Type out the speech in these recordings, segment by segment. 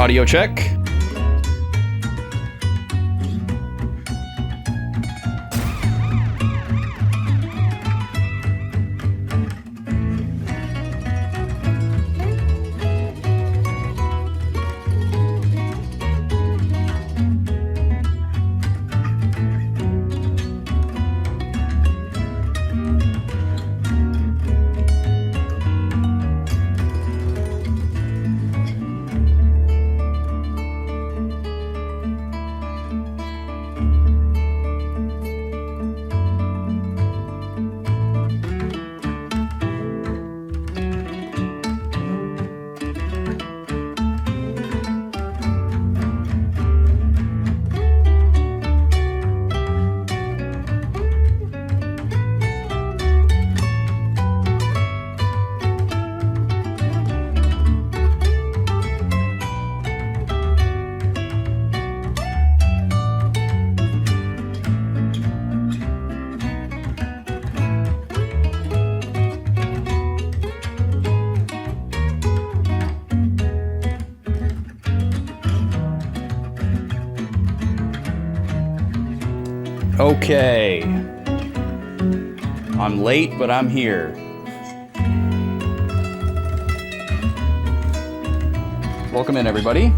Audio check. Okay. I'm late, but I'm here. Welcome in, everybody.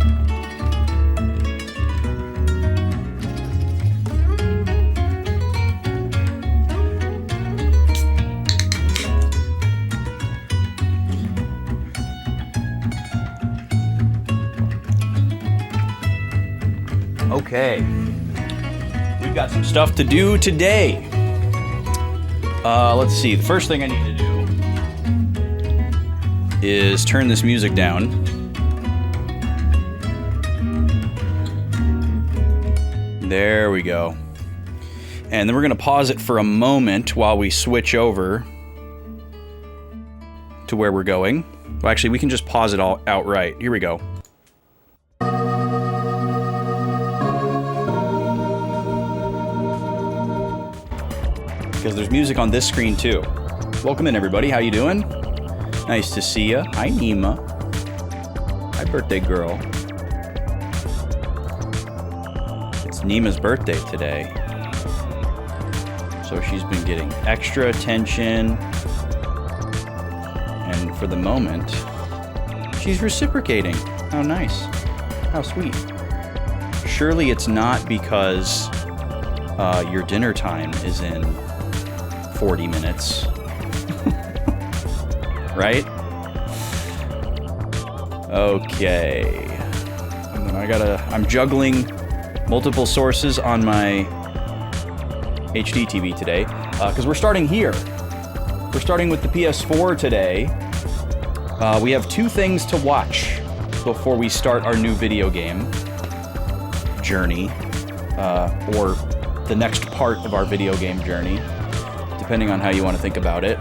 Okay. We've got some stuff to do today. Let's see. The first thing I need to do is turn this music down. There we go. And then we're going to pause it for a moment while we switch over to where we're going. Well, actually, we can just pause it all outright. Here we go. Because there's music on this screen too. Welcome in, everybody. How you doing? Nice to see ya. Hi, Nima. Hi, birthday girl. It's Nima's birthday today. So she's been getting extra attention. And for the moment, she's reciprocating. How nice. How sweet. Surely it's not because your dinner time is in 40 minutes. Right? Okay. And then I'm juggling multiple sources on my HD TV today, because we're starting here. We're starting with the PS4 today. We have two things to watch before we start our new video game journey, or the next part of our video game journey, depending on how you want to think about it.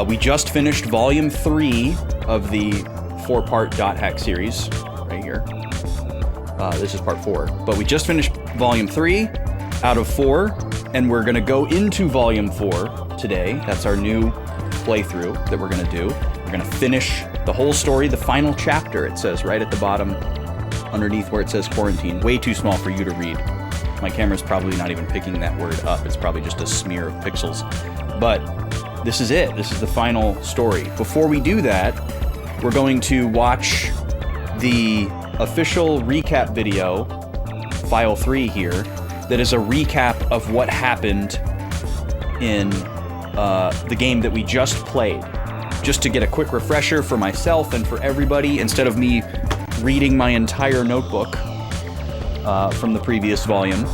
We just finished Volume 3 of the 4-part Dot Hack series, right here. This is Part 4. But we just finished Volume 3 out of 4, and we're going to go into Volume 4 today. That's our new playthrough that we're going to do. We're going to finish the whole story, the final chapter, it says right at the bottom, underneath where it says quarantine. Way too small for you to read. My camera's probably not even picking that word up. It's probably just a smear of pixels. But this is it. This is the final story. Before we do that, we're going to watch the official recap video, File 3 here, that is a recap of what happened in the game that we just played. Just to get a quick refresher for myself and for everybody, instead of me reading my entire notebook from the previous volume.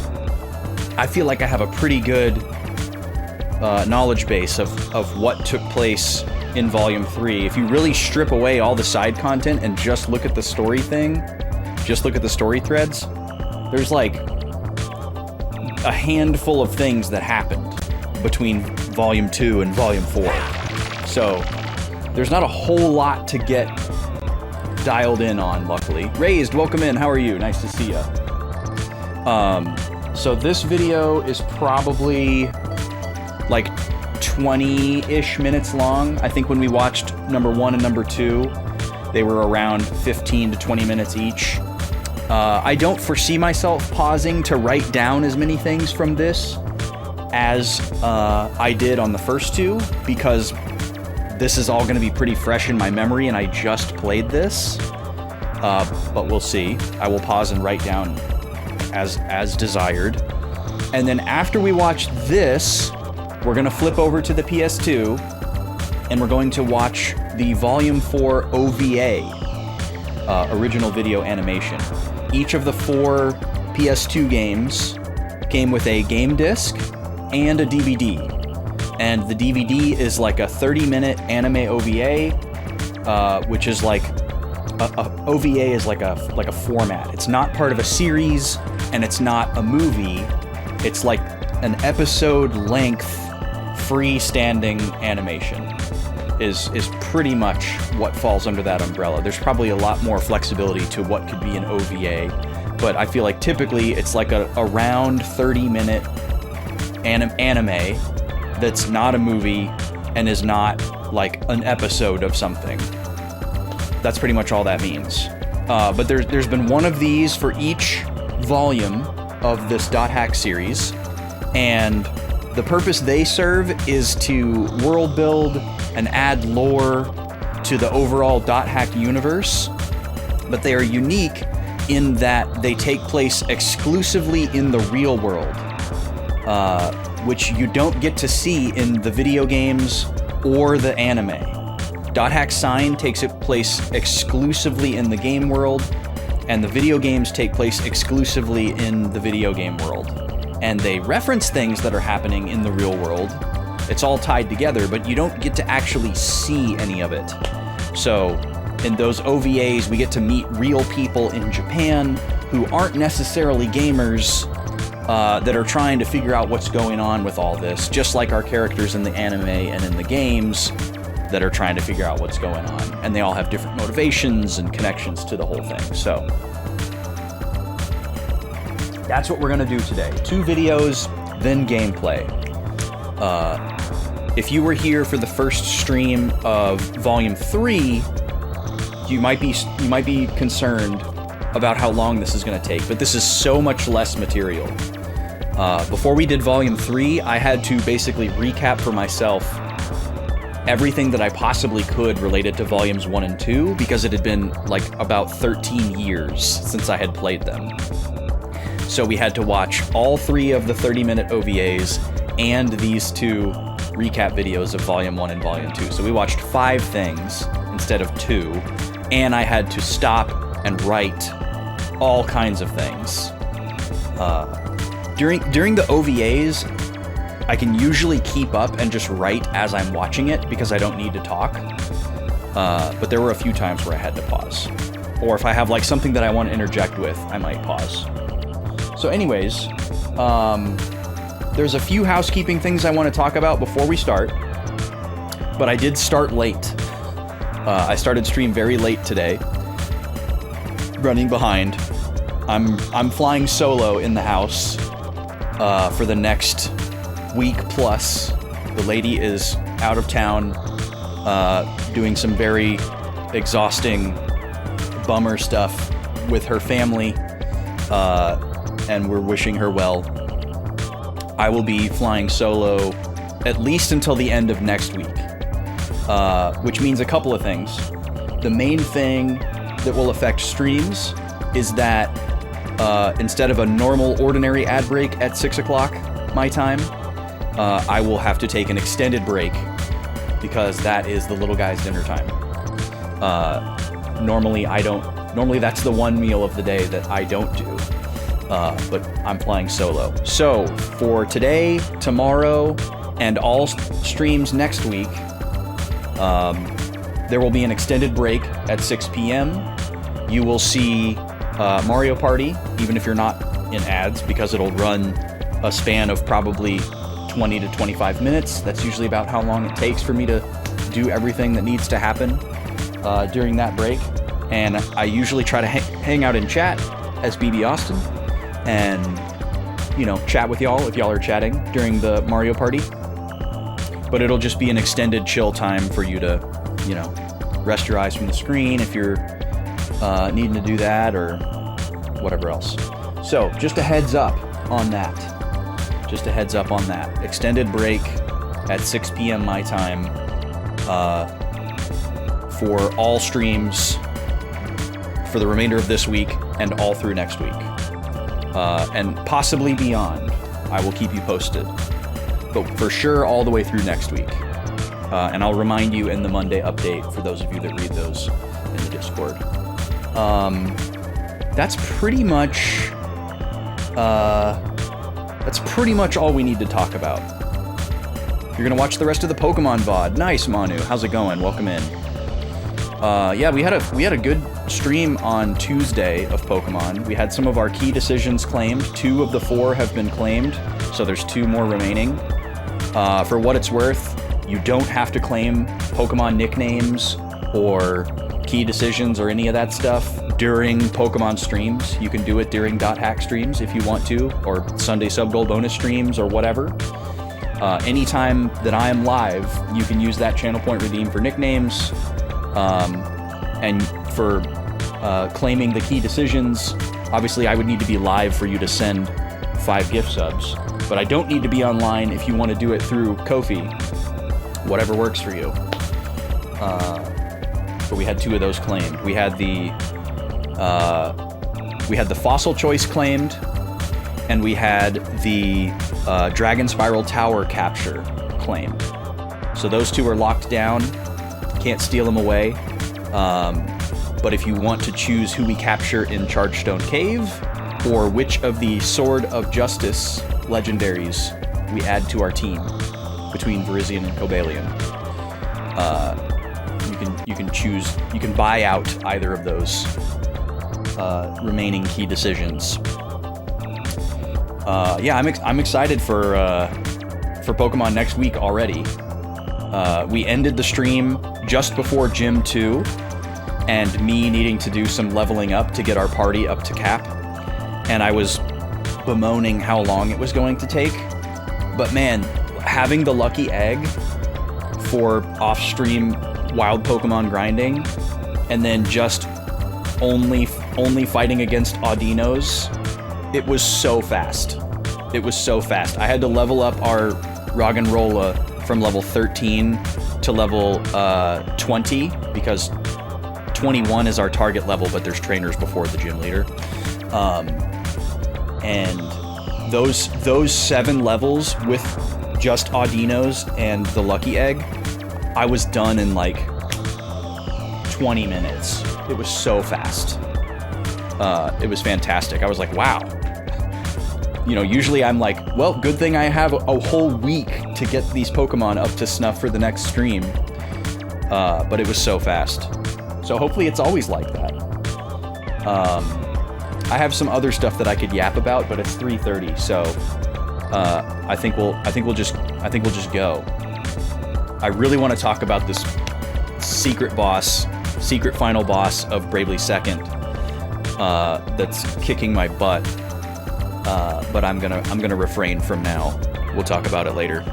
I feel like I have a pretty good knowledge base of what took place in Volume 3. If you really strip away all the side content and just look at the story thing, just look at the story threads, there's like a handful of things that happened between Volume 2 and Volume 4. So there's not a whole lot to get dialed in on, luckily. Raised, welcome in. How are you? Nice to see ya. So this video is probably like 20-ish minutes long. I think when we watched number 1 and number 2, They were around 15 to 20 minutes each. I don't foresee myself pausing to write down as many things from this as I did on the first two, because this is all going to be pretty fresh in my memory and I just played this. But we'll see. I will pause and write down as desired. And then after we watch this, we're going to flip over to the PS2 and we're going to watch the Volume 4 OVA, original video animation. Each of the 4 PS2 games came with a game disc and a DVD. And the DVD is like a 30-minute anime OVA, which is like a OVA is like a format. It's not part of a series, and it's not a movie. It's like an episode-length, freestanding animation. Is pretty much what falls under that umbrella. There's probably a lot more flexibility to what could be an OVA, but I feel like typically it's like a around 30-minute anime that's not a movie and is not like an episode of something. That's pretty much all that means. But there's been one of these for each volume of this .hack series, and the purpose they serve is to world build and add lore to the overall .hack universe, but they are unique in that they take place exclusively in the real world, which you don't get to see in the video games or the anime. .hack Sign takes place exclusively in the game world, and the video games take place exclusively in the video game world. And they reference things that are happening in the real world. It's all tied together, but you don't get to actually see any of it. So in those OVAs, we get to meet real people in Japan who aren't necessarily gamers, that are trying to figure out what's going on with all this, just like our characters in the anime and in the games that are trying to figure out what's going on. And they all have different motivations and connections to the whole thing. So that's what we're gonna do today. 2 videos, then gameplay. If you were here for the first stream of Volume 3, you might be concerned about how long this is gonna take, but this is so much less material. Before we did Volume 3, I had to basically recap for myself everything that I possibly could related to Volumes 1 and 2, because it had been like about 13 years since I had played them. So we had to watch all 3 of the 30-minute OVAs and these 2 recap videos of Volume 1 and Volume 2. So we watched 5 things instead of 2, and I had to stop and write all kinds of things. During the OVAs, I can usually keep up and just write as I'm watching it because I don't need to talk. But there were a few times where I had to pause. Or if I have like something that I want to interject with, I might pause. So anyways, there's a few housekeeping things I want to talk about before we start. But I did start late. I started stream very late today. Running behind. I'm flying solo in the house for the next week plus. The lady is out of town doing some very exhausting bummer stuff with her family, and we're wishing her well. I will be flying solo at least until the end of next week, which means a couple of things. The main thing that will affect streams is that instead of a normal ordinary ad break at 6 o'clock my time, I will have to take an extended break because that is the little guy's dinner time. Normally that's the one meal of the day that I don't do, but I'm flying solo. So for today, tomorrow, and all streams next week, there will be an extended break at 6 p.m. You will see Mario Party, even if you're not in ads, because it'll run a span of probably 20 to 25 minutes. That's usually about how long it takes for me to do everything that needs to happen during that break. And I usually try to hang out in chat as BB Austin and, you know, chat with y'all if y'all are chatting during the Mario Party. But it'll just be an extended chill time for you to, you know, rest your eyes from the screen if you're needing to do that or whatever else. So just a heads up on that. Just a heads up on that. Extended break at 6 p.m. my time for all streams for the remainder of this week and all through next week. And possibly beyond. I will keep you posted. But for sure all the way through next week. And I'll remind you in the Monday update for those of you that read those in the Discord. That's pretty much all we need to talk about. You're gonna watch the rest of the Pokemon VOD. Nice, Manu. How's it going? Welcome in. Yeah, we had a good stream on Tuesday of Pokemon. We had some of our key decisions claimed. 2 of the 4 have been claimed, so there's 2 more remaining. For what it's worth, you don't have to claim Pokemon nicknames or key decisions or any of that stuff during Pokemon streams. You can do it during .hack streams if you want to, or Sunday Sub-Gold bonus streams or whatever. Anytime that I am live, you can use that channel point redeem for nicknames, and for claiming the key decisions. Obviously, I would need to be live for you to send 5 gift subs, but I don't need to be online if you want to do it through Ko-fi. Whatever works for you. But we had 2 of those claimed. We had the Fossil Choice claimed, and we had the Dragon Spiral Tower capture claimed. So those 2 are locked down. Can't steal them away. But if you want to choose who we capture in Chargestone Cave, or which of the Sword of Justice legendaries we add to our team between Virizion and Cobalion, you can choose. You can buy out either of those remaining key decisions. Yeah, I'm excited for Pokemon next week already. We ended the stream just before Gym 2, and me needing to do some leveling up to get our party up to cap. And I was bemoaning how long it was going to take. But man, having the lucky egg for off-stream wild Pokemon grinding, and then just only fighting against Audinos, it was so fast. It was so fast. I had to level up our Roggenrola from level 13 to level 20, because 21 is our target level, but there's trainers before the gym leader. And those 7 levels with just Audinos and the lucky egg, I was done in like 20 minutes. It was so fast. It was fantastic. I was like, wow. You know, usually I'm like, well, good thing I have a whole week to get these Pokemon up to snuff for the next stream. But it was so fast. So hopefully it's always like that. I have some other stuff that I could yap about, but it's 3:30, so I think we'll just go. I really want to talk about this secret final boss of Bravely Second that's kicking my butt. But I'm gonna refrain from now. We'll talk about it later.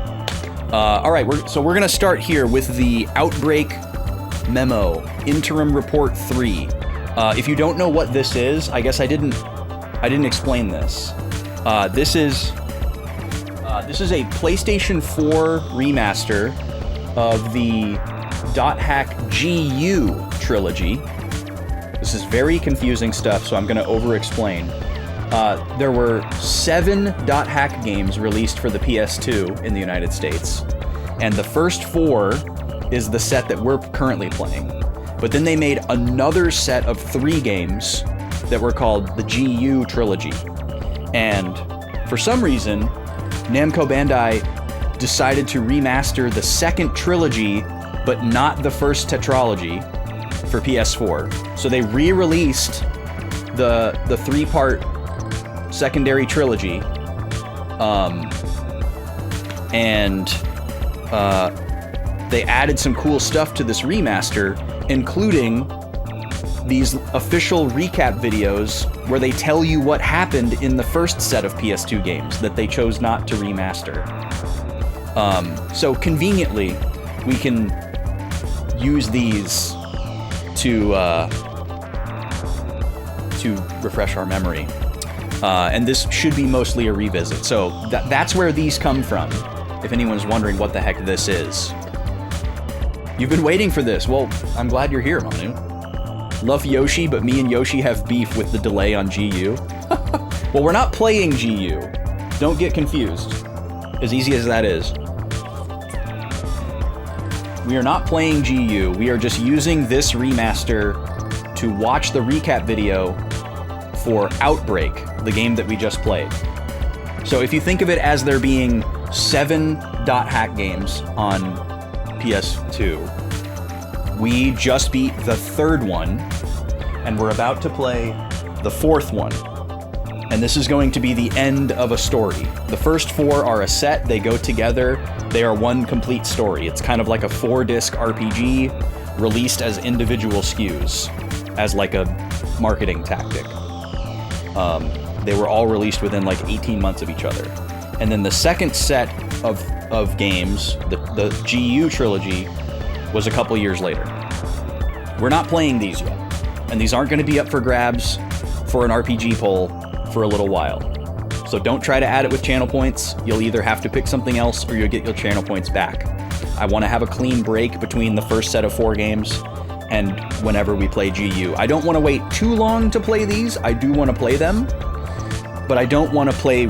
All right, we're gonna start here with the Outbreak memo, Interim Report 3. If you don't know what this is, I guess I didn't explain this. This is a PlayStation 4 remaster of the .hack GU trilogy. This is very confusing stuff, so I'm gonna over-explain. There were 7 .hack games released for the PS2 in the United States, and the first 4 is the set that we're currently playing. But then they made another set of 3 games that were called the GU trilogy. And for some reason, Namco Bandai decided to remaster the second trilogy, but not the first tetralogy for PS4. So they re-released the 3-part secondary trilogy, and they added some cool stuff to this remaster, including these official recap videos where they tell you what happened in the first set of PS2 games that they chose not to remaster. So conveniently, we can use these to refresh our memory. And this should be mostly a revisit. So that's where these come from, if anyone's wondering what the heck this is. You've been waiting for this. Well, I'm glad you're here, Manu. Love Yoshi, but me and Yoshi have beef with the delay on GU. Well, we're not playing GU. Don't get confused. As easy as that is. We are not playing GU. We are just using this remaster to watch the recap video for Outbreak, the game that we just played. So if you think of it as there being 7 dot hack games on PS2, we just beat the 3rd one, and we're about to play the 4th one. And this is going to be the end of a story. The first 4 are a set, they go together, they are one complete story. It's kind of like a 4-disc RPG released as individual SKUs, as like a marketing tactic. They were all released within like 18 months of each other. And then the second set of games, the GU trilogy, was a couple years later. We're not playing these yet, and these aren't going to be up for grabs for an RPG poll for a little while. So don't try to add it with channel points. You'll either have to pick something else or you'll get your channel points back. I want to have a clean break between the first set of 4 games and whenever we play GU. I don't want to wait too long to play these. I do want to play them, but I don't want to play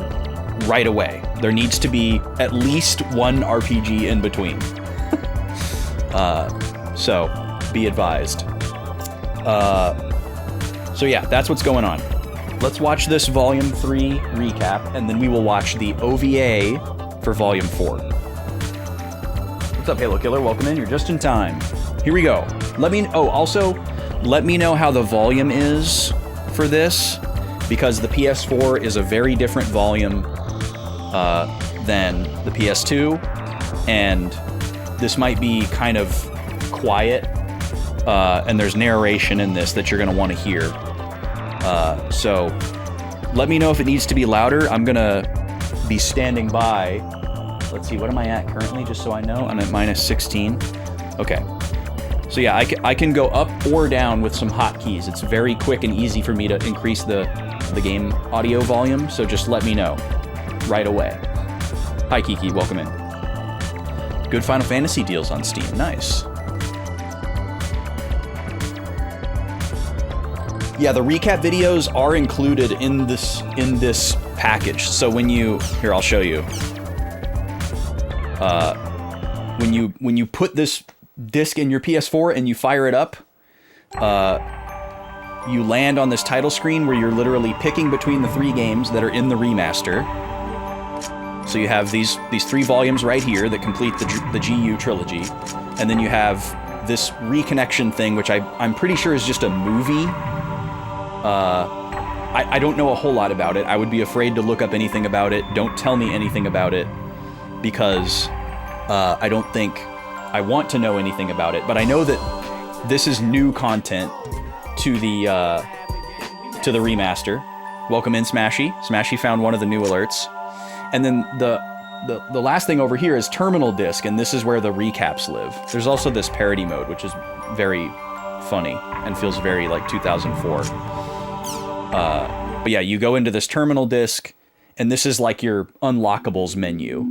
right away. There needs to be at least one RPG in between. So be advised. So yeah, that's what's going on. Let's watch this Volume 3 recap, and then we will watch the OVA for Volume 4. What's up, Halo Killer? Welcome in. You're just in time. Here we go. Also, let me know how the volume is for this, because the PS4 is a very different volume than the PS2, and this might be kind of quiet, and there's narration in this that you're going to want to hear. So let me know if it needs to be louder. I'm going to be standing by. Let's see, what am I at currently, just so I know? I'm at -16. Okay. So yeah, I can go up or down with some hotkeys. It's very quick and easy for me to increase the game audio volume, so just let me know right away. Hi Kiki, welcome in. Good Final Fantasy deals on Steam, nice. Yeah, the recap videos are included in this package. So when you, here, I'll show you. When you put this disc in your PS4 and you fire it up, you land on this title screen where you're literally picking between the 3 games that are in the remaster. So you have these 3 volumes right here that complete the GU trilogy, and then you have this reconnection thing, which I'm pretty sure is just a movie. I don't know a whole lot about it. I would be afraid to look up anything about it. Don't tell me anything about it, because I don't think I want to know anything about it. But I know that this is new content to the remaster. Welcome in, Smashy. Smashy found one of the new alerts. And then the last thing over here is Terminal Disc, and this is where the recaps live. There's also this parody mode, which is very funny and feels very like 2004. But yeah, you go into this Terminal Disc, and this is like your unlockables menu.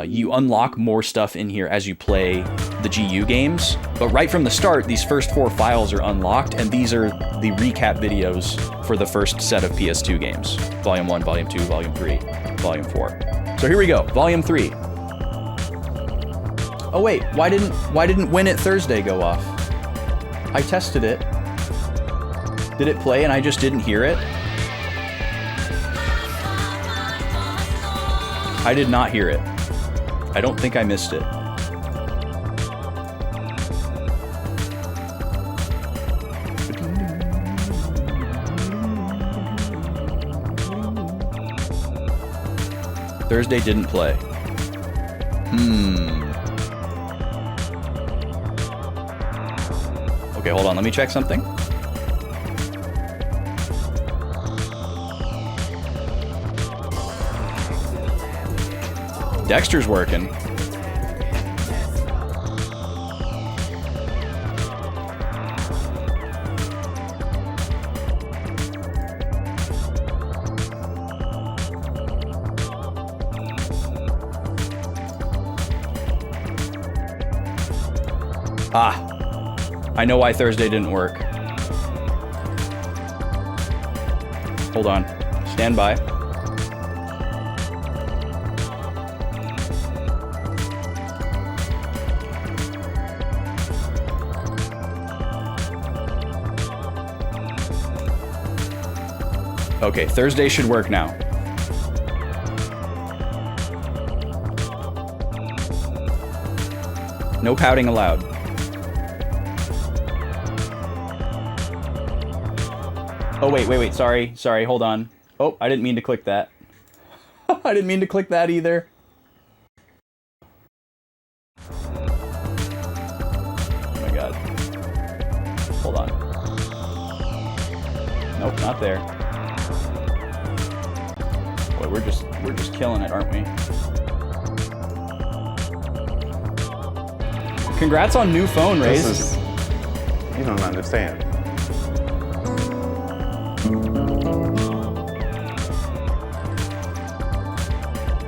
You unlock more stuff in here as you play the GU games, but right from the start, these first 4 files are unlocked, and these are the recap videos for the first set of PS2 games. Volume 1, Volume 2, Volume 3, Volume 4. So here we go, Volume 3. Oh wait, why didn't Win It Thursday go off? I tested it. Did it play and I just didn't hear it? I did not hear it. I don't think I missed it. Thursday didn't play. Okay, hold on, let me check something. Dexter's working. Ah, I know why Thursday didn't work. Hold on. Stand by. Okay, Thursday should work now. No pouting allowed. Oh, wait, sorry, hold on. Oh, I didn't mean to click that. I didn't mean to click that either. Oh my god. Hold on. Nope, not there. Boy, we're just killing it, aren't we? Congrats on new phone, Raze. You don't understand.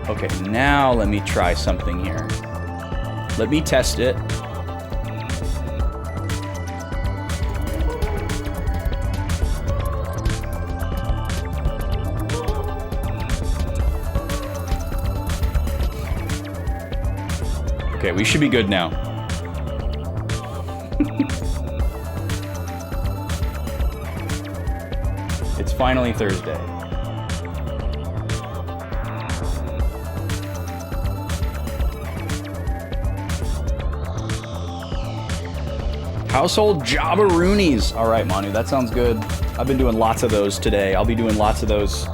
Okay, now let me try something here. Let me test it. Okay, we should be good now. It's finally Thursday. Household Jabberoonies. All right, Manu, that sounds good. I've been doing lots of those today. I'll be doing lots of those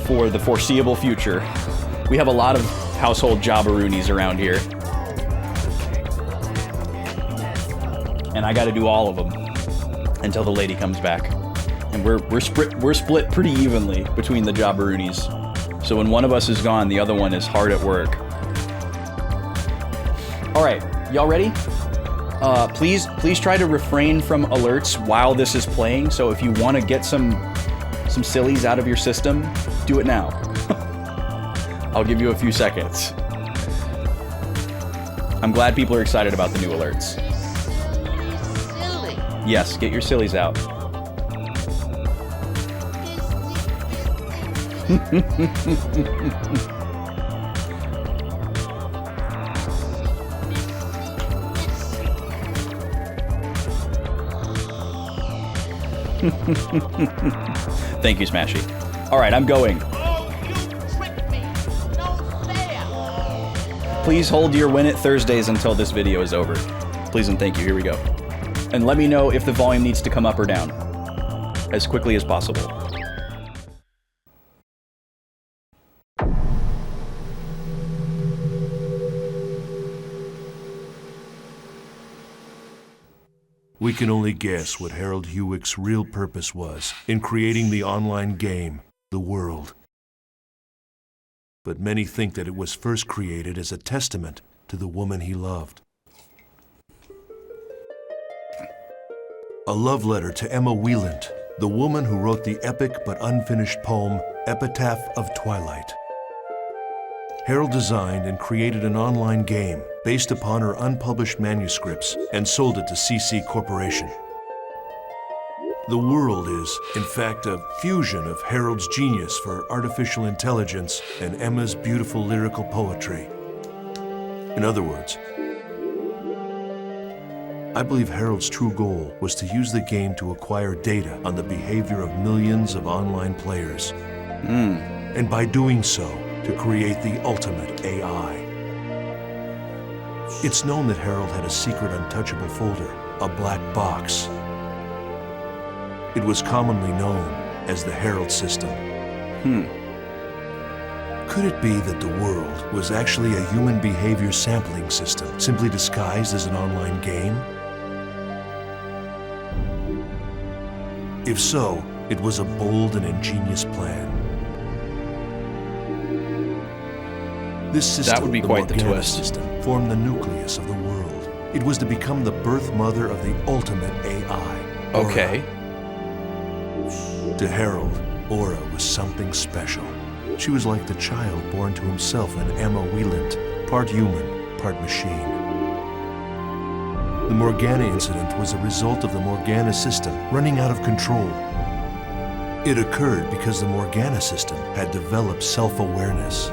for the foreseeable future. We have a lot of household Jabberoonies around here. And I got to do all of them until the lady comes back. And we're split pretty evenly between the Jabberoonies. So when one of us is gone, the other one is hard at work. All right, y'all ready? Please try to refrain from alerts while this is playing. So if you want to get some sillies out of your system, do it now. I'll give you a few seconds. I'm glad people are excited about the new alerts. Silly. Yes, get your sillies out. Thank you, Smashy. All right, I'm going. Oh, you tricked me. No fair. Please hold your win it Thursdays until this video is over. Please and thank you. Here we go. And let me know if the volume needs to come up or down as quickly as possible. We can only guess what Harold Hewick's real purpose was in creating the online game, The World. But many think that it was first created as a testament to the woman he loved. A love letter to Emma Wieland, the woman who wrote the epic but unfinished poem, Epitaph of Twilight. Harold designed and created an online game based upon her unpublished manuscripts and sold it to CC Corporation. The World is, in fact, a fusion of Harold's genius for artificial intelligence and Emma's beautiful lyrical poetry. In other words, I believe Harold's true goal was to use the game to acquire data on the behavior of millions of online players. And by doing so, to create the ultimate AI. It's known that Harold had a secret untouchable folder, a black box. It was commonly known as the Harold system. Could it be that the World was actually a human behavior sampling system, simply disguised as an online game? If so, it was a bold and ingenious plan. This system, that would be quite the twist. System, formed the nucleus of the World. It was to become the birth mother of the ultimate AI. Okay. To Harold, Aura was something special. She was like the child born to himself in Emma Wieland, part human, part machine. The Morgana incident was a result of the Morgana system running out of control. It occurred because the Morgana system had developed self-awareness.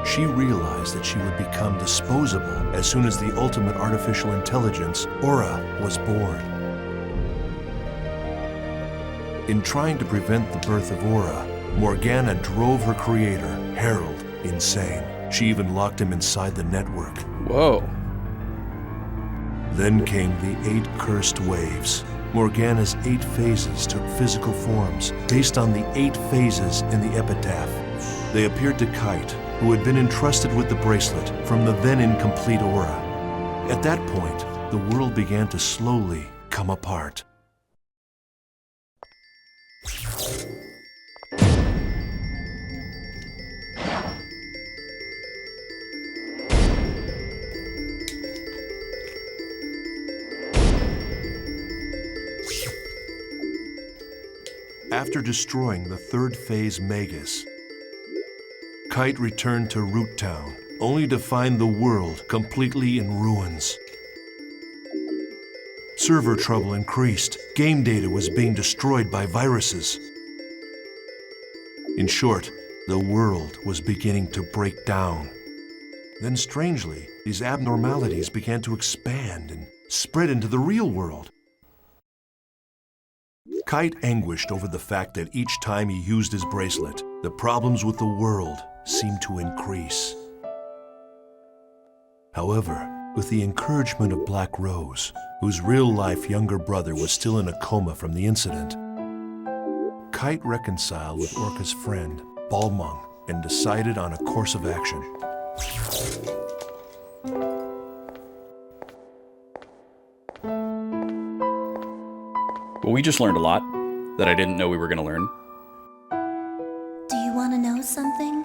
She realized that she would become disposable as soon as the ultimate artificial intelligence, Aura, was born. In trying to prevent the birth of Aura, Morgana drove her creator, Harold, insane. She even locked him inside the network. Whoa. Then came the 8 cursed waves. Morgana's 8 phases took physical forms based on the 8 phases in the epitaph. They appeared to Kite, who had been entrusted with the bracelet from the then incomplete Aura. At that point, the world began to slowly come apart. After destroying the 3rd phase Magus, Kite returned to Root Town, only to find the world completely in ruins. Server trouble increased. Game data was being destroyed by viruses. In short, the world was beginning to break down. Then strangely, these abnormalities began to expand and spread into the real world. Kite anguished over the fact that each time he used his bracelet, the problems with the world seemed to increase. However, with the encouragement of Black Rose, whose real-life younger brother was still in a coma from the incident, Kite reconciled with Orca's friend, Balmung, and decided on a course of action. Well, we just learned a lot that I didn't know we were going to learn. Do you want to know something?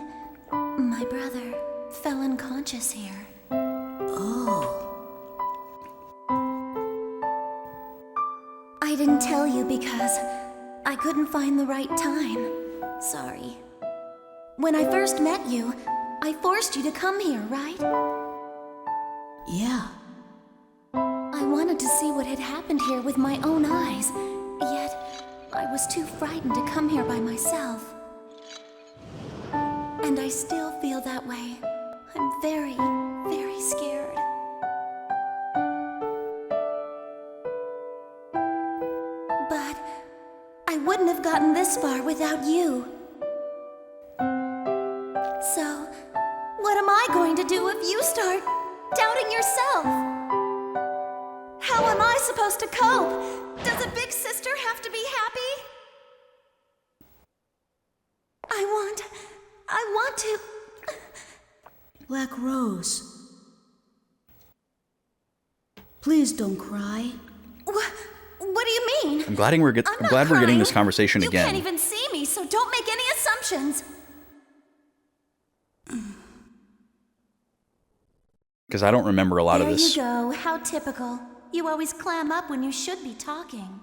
My brother fell unconscious here. Oh. I didn't tell you because I couldn't find the right time. Sorry. When I first met you, I forced you to come here, right? Yeah. I wanted to see what had happened here with my own eyes, yet I was too frightened to come here by myself. And I still feel that way. I'm very, very scared. But I wouldn't have gotten this far without you. So, what am I going to do if you start doubting yourself? How am I supposed to cope? Does a big sister have to be happy? I want to... Black Rose. Please don't cry. What do you mean? I'm glad we're getting this conversation you again. You can't even see me, so don't make any assumptions. Because I don't remember a lot of this. There you go. How typical. You always clam up when you should be talking.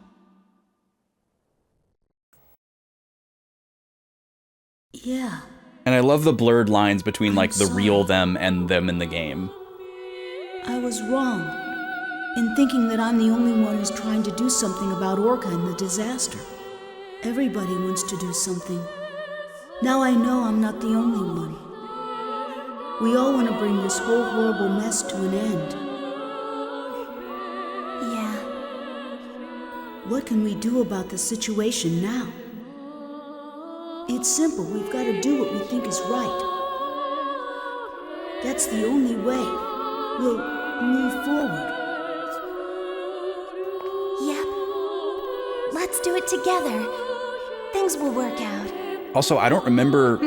Yeah. And I love the blurred lines between, like, the sorry. real them and them in the game. I was wrong in thinking that I'm the only one who's trying to do something about Orca and the disaster. Everybody wants to do something. Now I know I'm not the only one. We all want to bring this whole horrible mess to an end. Yeah. What can we do about the situation now? It's simple. We've got to do what we think is right. That's the only way we'll move forward. Yep. Let's do it together. Things will work out. Also, I don't remember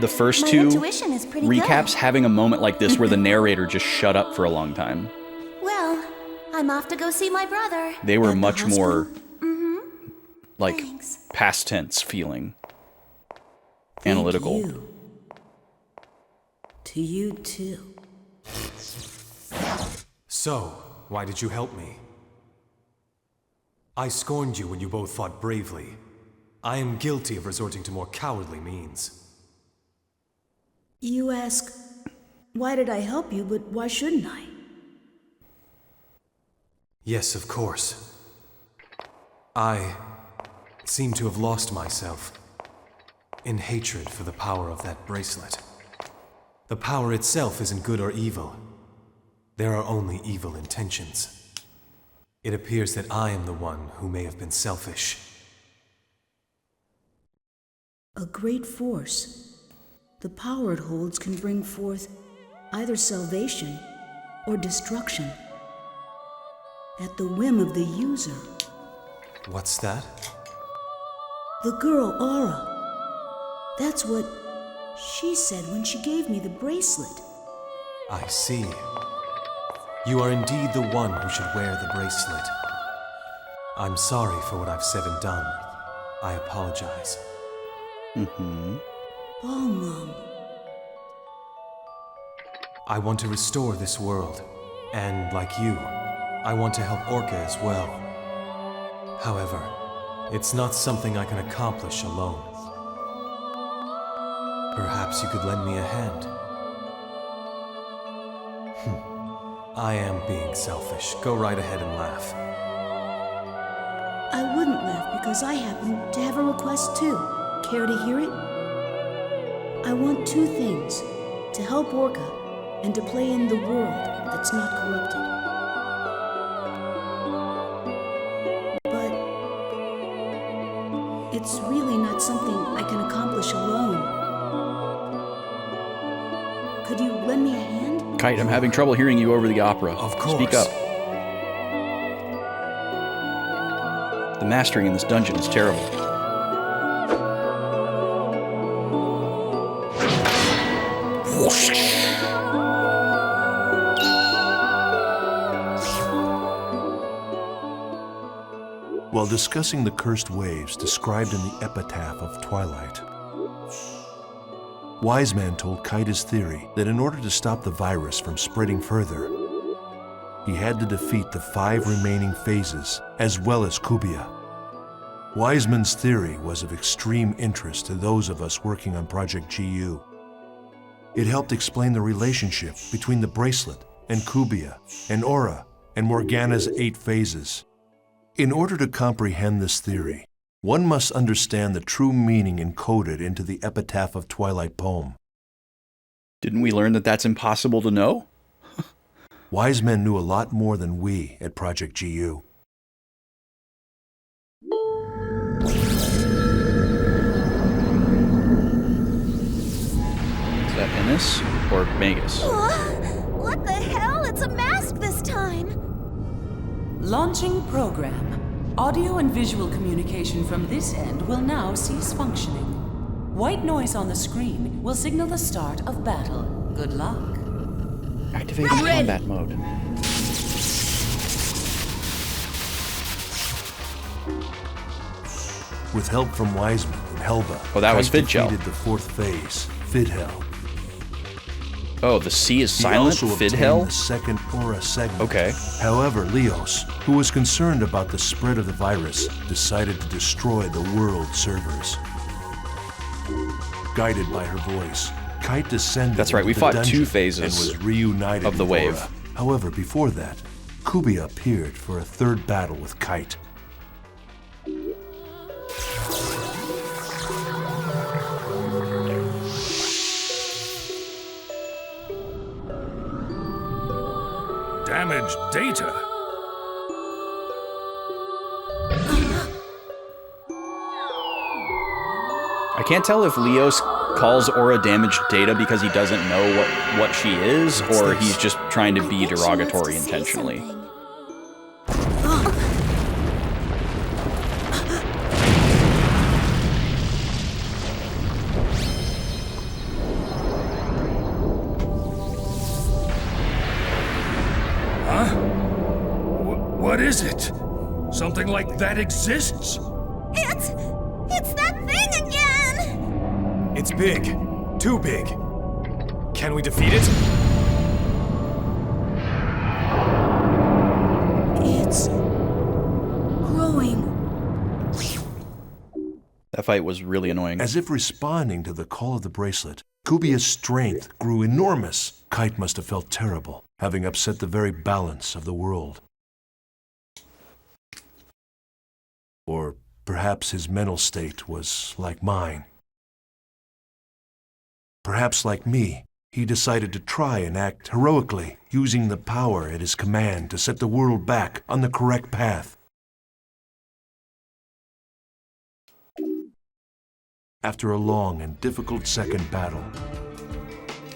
the first My two intuition is pretty recaps good. having a moment like this where the narrator just shut up for a long time. Well, I'm off to go see my brother. They were At the much more, like, Thanks. past tense feeling. Thank Analytical. you. To you too. So, why did you help me? I scorned you when you both fought bravely. I am guilty of resorting to more cowardly means. You ask, why did I help you, but why shouldn't I? Yes, of course. I seem to have lost myself in hatred for the power of that bracelet. The power itself isn't good or evil. There are only evil intentions. It appears that I am the one who may have been selfish. A great force. The power it holds can bring forth either salvation or destruction at the whim of the user. What's that? The girl, Aura. That's what she said when she gave me the bracelet. I see. You are indeed the one who should wear the bracelet. I'm sorry for what I've said and done. I apologize. Balmung. I want to restore this world, and like you, I want to help Orca as well. However, it's not something I can accomplish alone. Perhaps you could lend me a hand. I am being selfish. Go right ahead and laugh. I wouldn't laugh because I happen to have a request too. Care to hear it? I want two things. To help Orca and to play in the world that's not corrupted. But it's really not something I can accomplish alone. Could you lend me a hand? Kite, I'm having trouble hearing you over the opera. Of course. Speak up. The mastering in this dungeon is terrible. While discussing the cursed waves described in the epitaph of Twilight, Wise Man told Kite his theory that in order to stop the virus from spreading further, he had to defeat the 5 remaining phases as well as Kubia. Wiseman's theory was of extreme interest to those of us working on Project GU. It helped explain the relationship between the bracelet and Kubia and Aura and Morgana's 8 phases. In order to comprehend this theory, one must understand the true meaning encoded into the epitaph of Twilight poem. Didn't we learn that that's impossible to know? Wise men knew a lot more than we at Project GU. Is that Ennis or Magus? What the hell? It's a mask this time! Launching program. Audio and visual communication from this end will now cease functioning. White noise on the screen will signal the start of battle. Good luck. Activate combat mode. With help from Wiseman and Helba, Oh, that was Kite Fidgel. defeated the 4th phase, Fidhel. Oh, the C is He silent? also obtained Fidhel? the 2nd Aura segment. Okay. However, Leos, who was concerned about the spread of the virus, decided to destroy the world servers. Guided by her voice, Kite descended That's right, we into the fought dungeon 2 phases and was reunited of the with wave. Aura. However, before that, Kubia appeared for a 3rd battle with Kite. Damaged data? I can't tell if Leos calls Aura damaged data because he doesn't know what she is, or he's just trying to be I think she wants derogatory to say intentionally. something. What is it? Something like that exists? It's that thing again! It's big. Too big. Can we defeat it? It's growing. That fight was really annoying. As if responding to the call of the bracelet, Kubia's strength grew enormous. Kite must have felt terrible, having upset the very balance of the world. Perhaps his mental state was like mine. Perhaps like me, he decided to try and act heroically, using the power at his command to set the world back on the correct path. After a long and difficult second battle,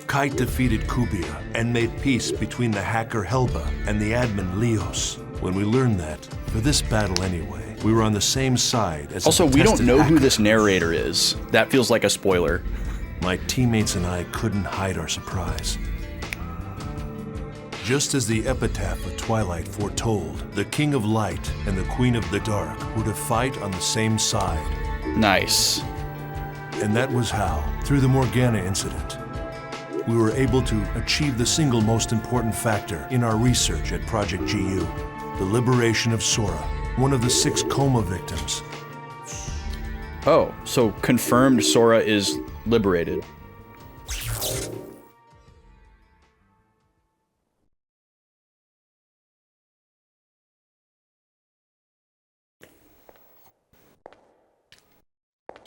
Kite defeated Kubia and made peace between the hacker Helba and the admin Leos. When we learned that, for this battle anyway, we were on the same side as Also, a we don't detested know who hacker. this narrator is. That feels like a spoiler. My teammates and I couldn't hide our surprise. Just as the epitaph of Twilight foretold, the King of Light and the Queen of the Dark were to fight on the same side. Nice. And that was how, through the Morgana incident, we were able to achieve the single most important factor in our research at Project GU, the liberation of Sora, one of the 6 coma victims. Oh, so confirmed Sora is liberated.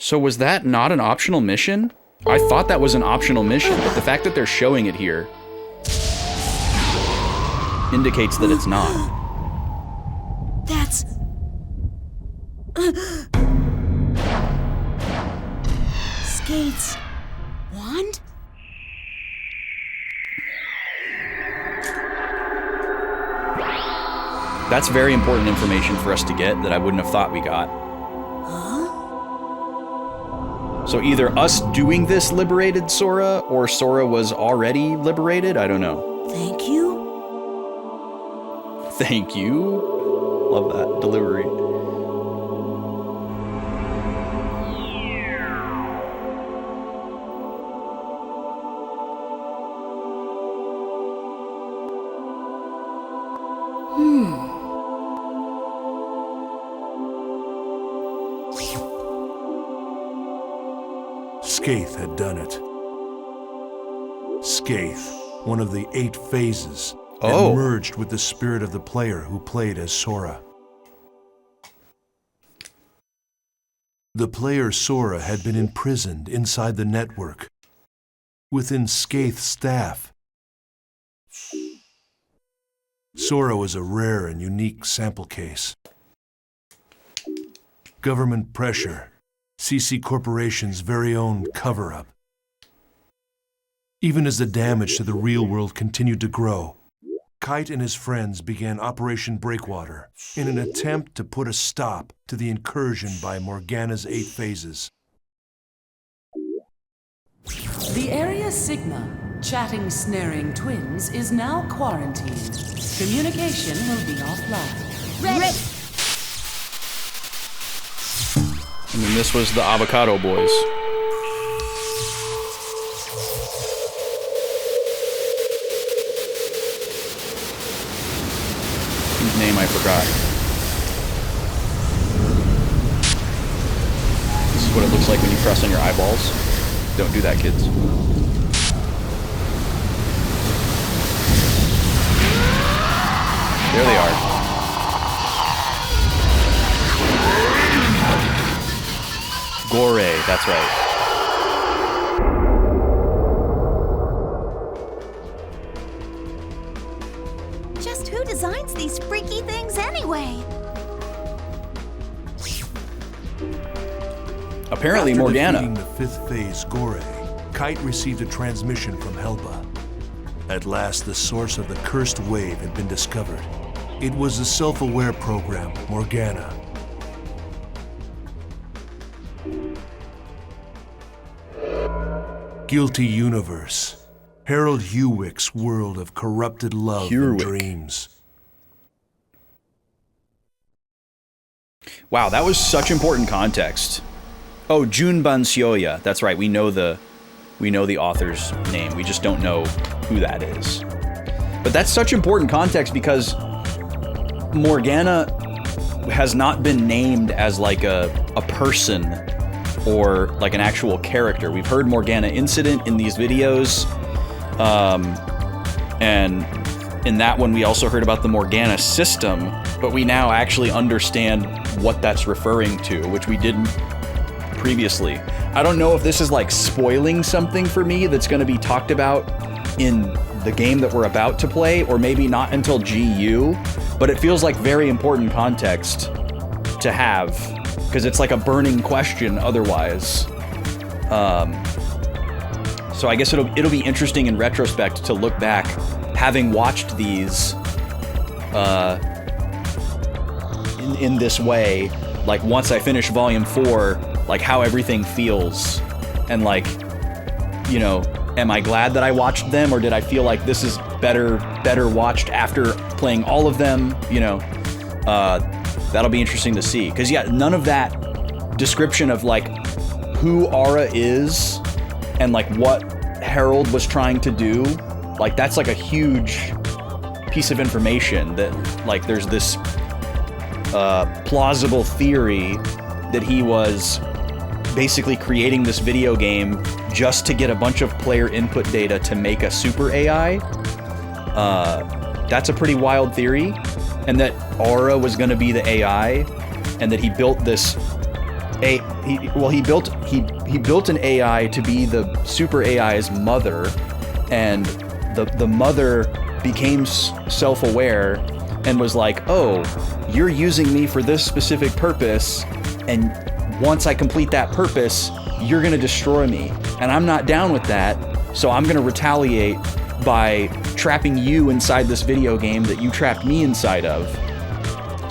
So was that not an optional mission? I thought that was an optional mission, but the fact that they're showing it here indicates that it's not. That's... Skate's wand? That's very important information for us to get that I wouldn't have thought we got. So either us doing this liberated Sora, or Sora was already liberated? I don't know. Thank you? Thank you. Love that delivery. Skaith had done it. Skaith, one of the 8 phases, had merged with the spirit of the player who played as Sora. The player Sora had been imprisoned inside the network, within Skaith's staff. Sora was a rare and unique sample case. Government pressure, CC Corporation's very own cover-up. Even as the damage to the real world continued to grow, Kite and his friends began Operation Breakwater in an attempt to put a stop to the incursion by Morgana's 8 phases. The Area Sigma, chatting snaring twins, is now quarantined. Communication will be offline. Ready. And then this was the Avocado Boys. Whose name I forgot. This is what it looks like when you press on your eyeballs. Don't do that, kids. There they are. Gore, that's right. Just who designs these freaky things anyway? Apparently After Morgana. defeating the 5th phase Gore, Kite received a transmission from Helba. At last, the source of the cursed wave had been discovered. It was the self-aware program, Morgana. Guilty Universe. Harold Hewick's world of corrupted love and dreams. Wow, that was such important context. Oh, Junban Sioya. That's right. We know the author's name. We just don't know who that is. But that's such important context because Morgana has not been named as like a person or like an actual character. We've heard Morgana Incident in these videos. And in that one, we also heard about the Morgana system, but we now actually understand what that's referring to, which we didn't previously. I don't know if this is like spoiling something for me that's going to be talked about in the game that we're about to play, or maybe not until GU, but it feels like very important context to have, because it's like a burning question otherwise. So I guess it'll be interesting in retrospect to look back, having watched these in this way, like once I finish Volume 4, like how everything feels, and like, you know, am I glad that I watched them, or did I feel like this is better watched after playing all of them? You know, that'll be interesting to see, because yeah, none of that description of like who Aura is and like what Harold was trying to do, like that's like a huge piece of information that like there's this plausible theory that he was basically creating this video game just to get a bunch of player input data to make a super AI. That's a pretty wild theory, and that Aura was going to be the AI, and that he built this he built an AI to be the super AI's mother, and the mother became self-aware and was like, oh, you're using me for this specific purpose, and once I complete that purpose, you're gonna destroy me, and I'm not down with that, so I'm gonna retaliate by trapping you inside this video game that you trapped me inside of.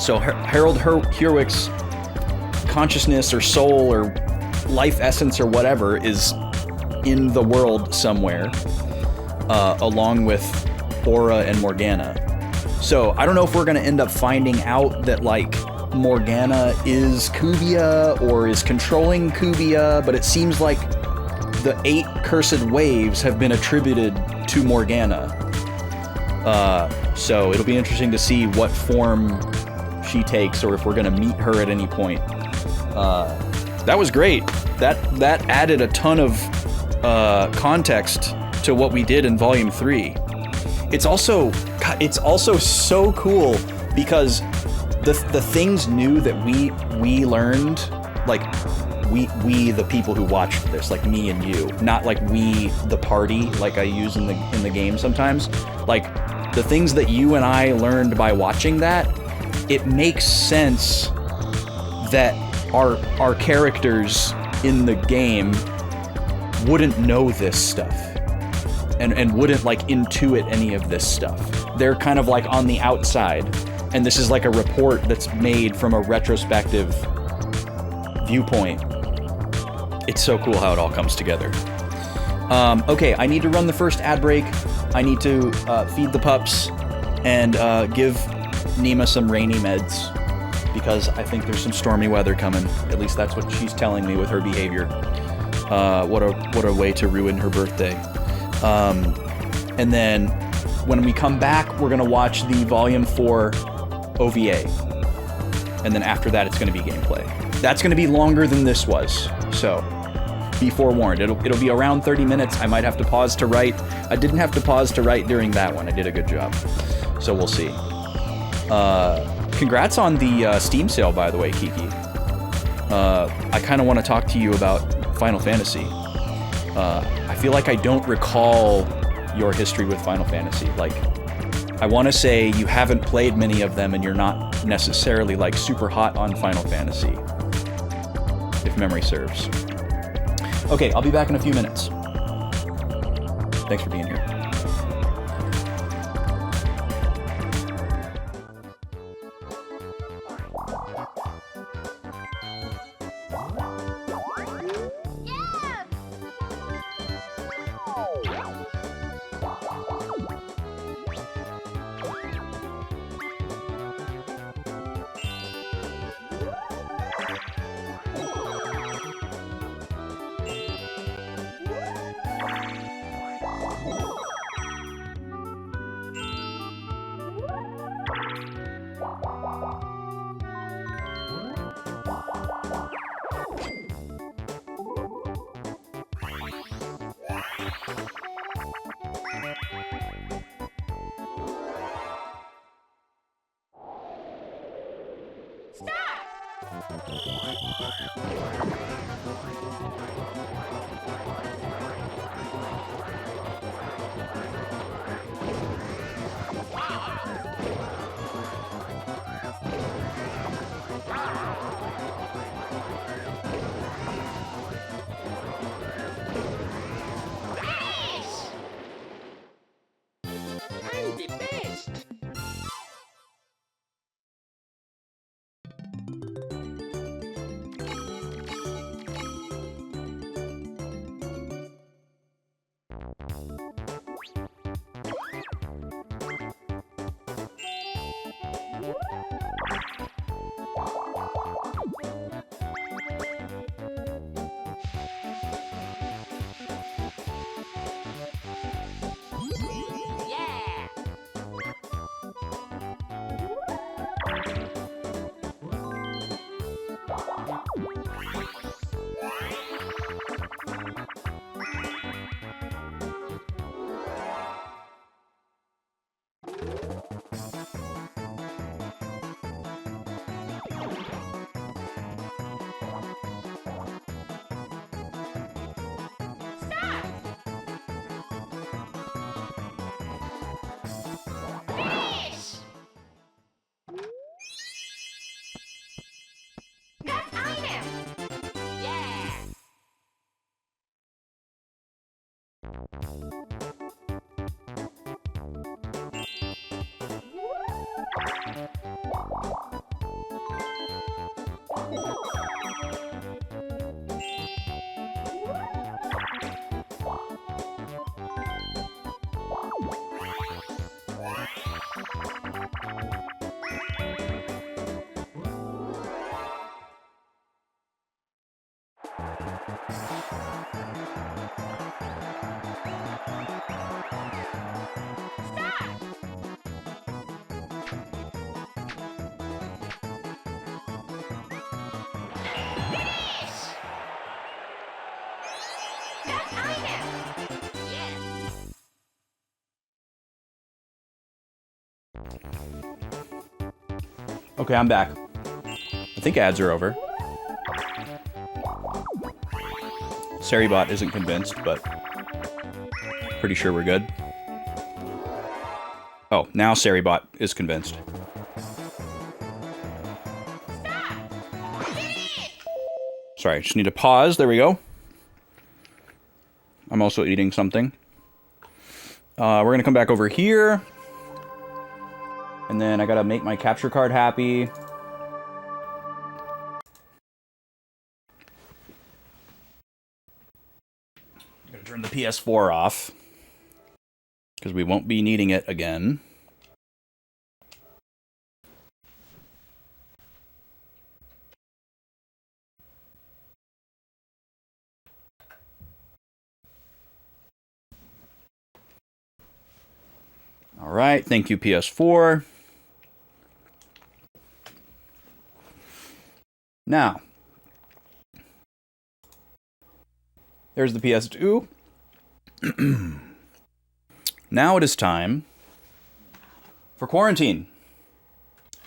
So Harold Herwick's consciousness or soul or life essence or whatever is in the world somewhere, along with Aura and Morgana. So I don't know if we're gonna end up finding out that like Morgana is Kubia or is controlling Kubia, but it seems like the 8 cursed waves have been attributed to Morgana. So it'll be interesting to see what form she takes, or if we're gonna meet her at any point. That was great. That added a ton of context to what we did in Volume 3. It's also so cool because the things new that we learned, like we the people who watched this, like me and you, not like we the party like I use in the game sometimes. Like the things that you and I learned by watching that, it makes sense that our characters in the game wouldn't know this stuff and wouldn't like intuit any of this stuff. They're kind of like on the outside, and this is like a report that's made from a retrospective viewpoint. It's so cool how it all comes together. Okay, I need to run the first ad break. I need to feed the pups and give Nima some rainy meds, because I think there's some stormy weather coming. At least that's what she's telling me with her behavior. What a way to ruin her birthday. And then when we come back, we're gonna watch the Volume 4 OVA. And then after that, it's gonna be gameplay. That's gonna be longer than this was, so be forewarned. It'll be around 30 minutes. I might have to pause to write. I didn't have to pause to write during that one. I did a good job. So we'll see. Congrats on the Steam sale, by the way, Kiki. I kind of want to talk to you about Final Fantasy. I feel like I don't recall your history with Final Fantasy. Like, I want to say you haven't played many of them and you're not necessarily like super hot on Final Fantasy, if memory serves. Okay, I'll be back in a few minutes. Thanks for being here. Yes! I'm the best! Yeah! Yes! Got item! Yeah! Yes! Got item! Yeah! Okay, I'm back. I think ads are over. Saribot isn't convinced, but pretty sure we're good. Oh, now Saribot is convinced. Sorry, I just need to pause. There we go. I'm also eating something. We're going to come back over here. And then I got to make my capture card happy. I'm going to turn the PS4 off, because we won't be needing it again. All right, thank you, PS4. Now, there's the PS2. Now it is time for quarantine.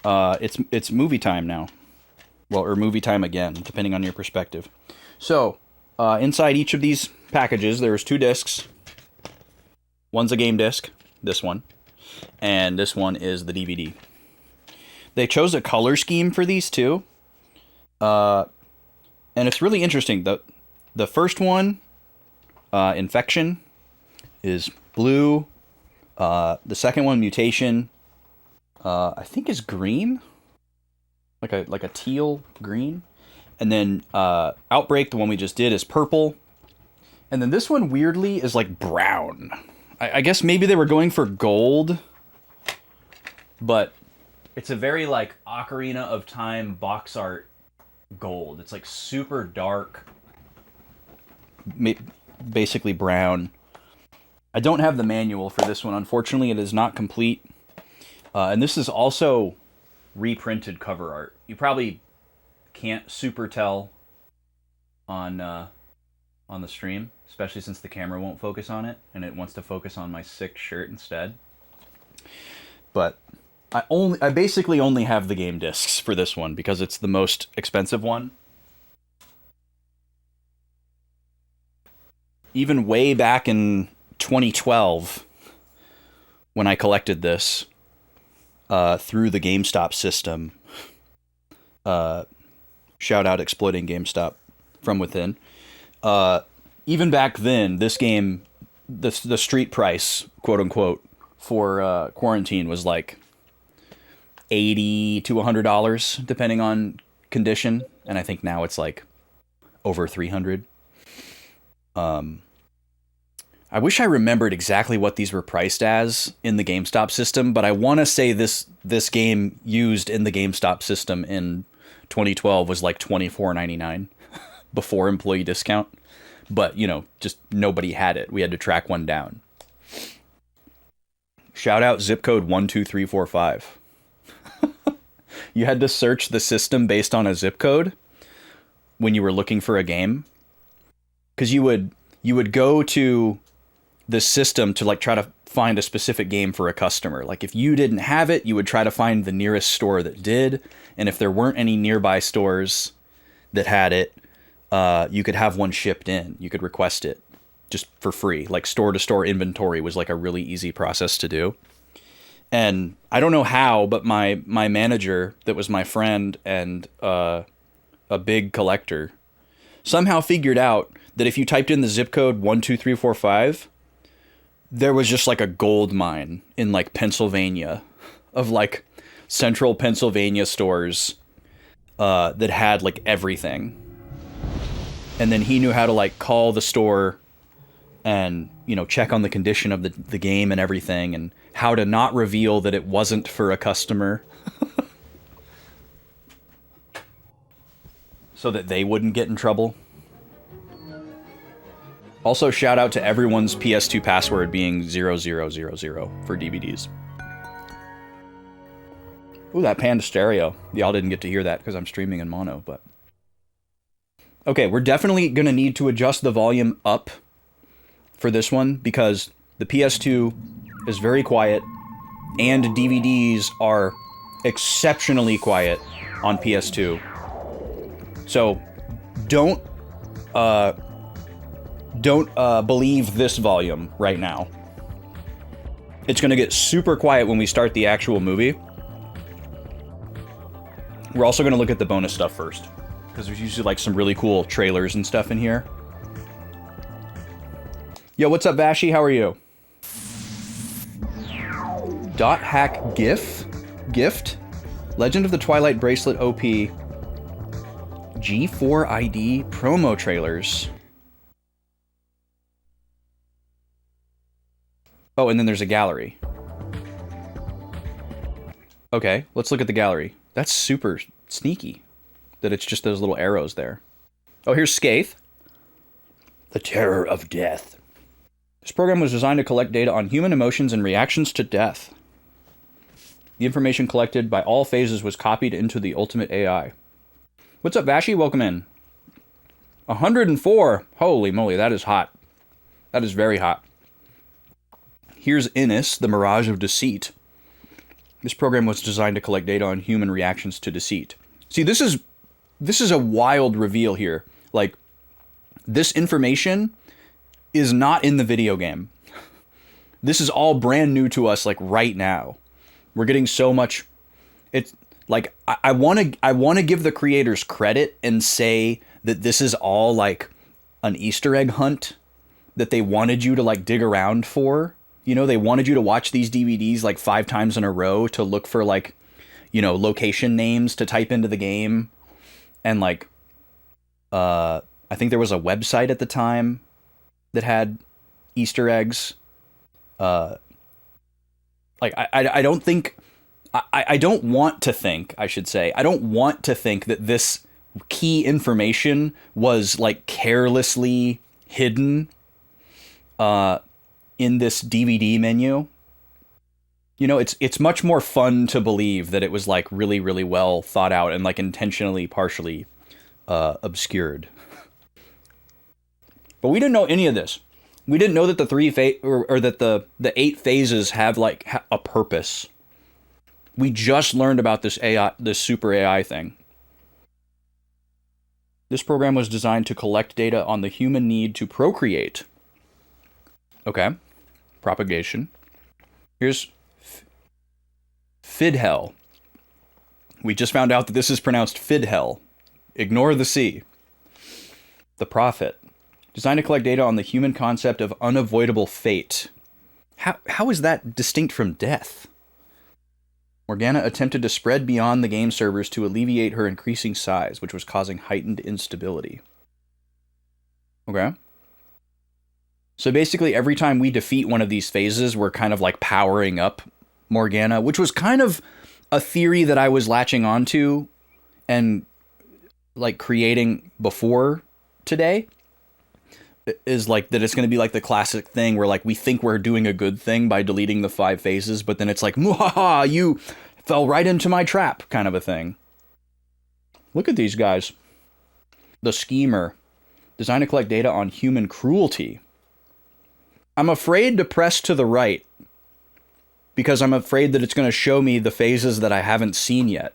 It's movie time now. Well, or movie time again, depending on your perspective. So, inside each of these packages, there's 2 discs. One's a game disc, this one, and this one is the DVD. They chose a color scheme for these too. And it's really interesting. The first one, Infection, is blue. The second one, Mutation, I think is green, like a teal green. And then Outbreak, the one we just did, is purple. And then this one weirdly is like brown. I guess maybe they were going for gold, but it's a very like Ocarina of Time box art gold. It's like super dark, basically brown. I don't have the manual for this one. Unfortunately, it is not complete. And this is also reprinted cover art. You probably can't super tell on the stream, especially since the camera won't focus on it, and it wants to focus on my sick shirt instead. But I basically only have the game discs for this one because it's the most expensive one. Even way back in 2012, when I collected this through the GameStop system, shout out exploiting GameStop from within. Even back then, this game, the street price, quote unquote, for Quarantine was like $80 to $100, depending on condition, and I think now it's like over $300. I wish I remembered exactly what these were priced as in the GameStop system, but I want to say this game used in the GameStop system in 2012 was like $24.99 before employee discount. But, you know, just nobody had it. We had to track one down. Shout out zip code 12345. You had to search the system based on a zip code when you were looking for a game. Because you would go to the system to like try to find a specific game for a customer. Like if you didn't have it, you would try to find the nearest store that did. And if there weren't any nearby stores that had it, you could have one shipped in. You could request it just for free. Like store-to-store inventory was like a really easy process to do. And I don't know how, but my manager, that was my friend and a big collector, somehow figured out that if you typed in the zip code 12345, there was just like a gold mine in like Pennsylvania of like central Pennsylvania stores that had like everything. And then he knew how to like call the store and, you know, check on the condition of the game and everything, and how to not reveal that it wasn't for a customer so that they wouldn't get in trouble. Also, shout out to everyone's PS2 password being 0000 for DVDs. Ooh, that panned stereo. Y'all didn't get to hear that because I'm streaming in mono, but... Okay, we're definitely going to need to adjust the volume up for this one because the PS2 is very quiet and DVDs are exceptionally quiet on PS2. So don't believe this volume right now. It's going to get super quiet when we start the actual movie. We're also going to look at the bonus stuff first, because there's usually like some really cool trailers and stuff in here. Yo, what's up, Vashi? How are you? Dot hack gift Legend of the Twilight Bracelet OP G4 ID promo trailers. Oh, and then there's a gallery. Okay, let's look at the gallery. That's super sneaky that it's just those little arrows there. Oh, here's Skaith. The Terror of Death. This program was designed to collect data on human emotions and reactions to death. The information collected by all phases was copied into the ultimate AI. What's up, Vashi? Welcome in. 104. Holy moly, that is hot. That is very hot. Here's Innis, the Mirage of Deceit. This program was designed to collect data on human reactions to deceit. See, this is a wild reveal here. Like, this information is not in the video game. This is all brand new to us, like, right now. We're getting so much... It's, like, I want to give the creators credit and say that this is all, like, an Easter egg hunt that they wanted you to, like, dig around for. You know, they wanted you to watch these DVDs like 5 times in a row to look for like, you know, location names to type into the game. And like, I think there was a website at the time that had Easter eggs. Like, I don't think, I don't want to think, I should say, I don't want to think that this key information was like carelessly hidden, in this DVD menu. You know, it's much more fun to believe that it was like really, really well thought out and like intentionally partially obscured. But we didn't know any of this. We didn't know that the that the 8 phases have like a purpose. We just learned about this AI, this super AI thing. This program was designed to collect data on the human need to procreate. Okay. Propagation. Here's Fidhel. We just found out that this is pronounced Fidhel. Ignore the C. The Prophet. Designed to collect data on the human concept of unavoidable fate. How is that distinct from death? Morgana attempted to spread beyond the game servers to alleviate her increasing size, which was causing heightened instability. Okay. So basically, every time we defeat one of these phases, we're kind of like powering up Morgana, which was kind of a theory that I was latching onto and like creating before today. Is like that it's going to be like the classic thing where like we think we're doing a good thing by deleting the 5 phases, but then it's like, muhaha, you fell right into my trap kind of a thing. Look at these guys. The Schemer. Designed to collect data on human cruelty. I'm afraid to press to the right because I'm afraid that it's going to show me the phases that I haven't seen yet.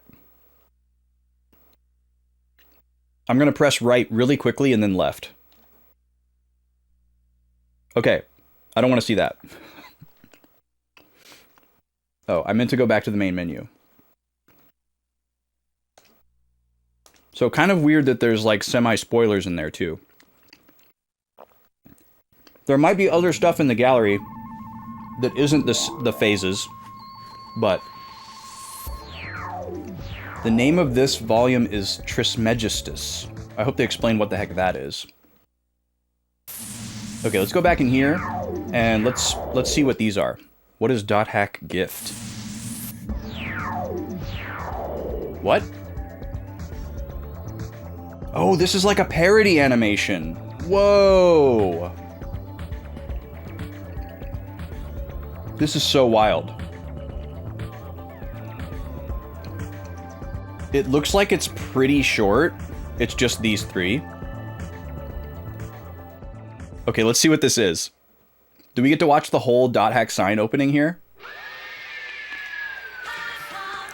I'm going to press right really quickly and then left. Okay, I don't want to see that. Oh, I meant to go back to the main menu. So kind of weird that there's like semi-spoilers in there too. There might be other stuff in the gallery that isn't the phases, but the name of this volume is Trismegistus. I hope they explain what the heck that is. Okay, let's go back in here, and let's see what these are. What is .hack gift? What? Oh, this is like a parody animation. Whoa! This is so wild. It looks like it's pretty short. It's just these 3. Okay, let's see what this is. Do we get to watch the whole .hack sign opening here?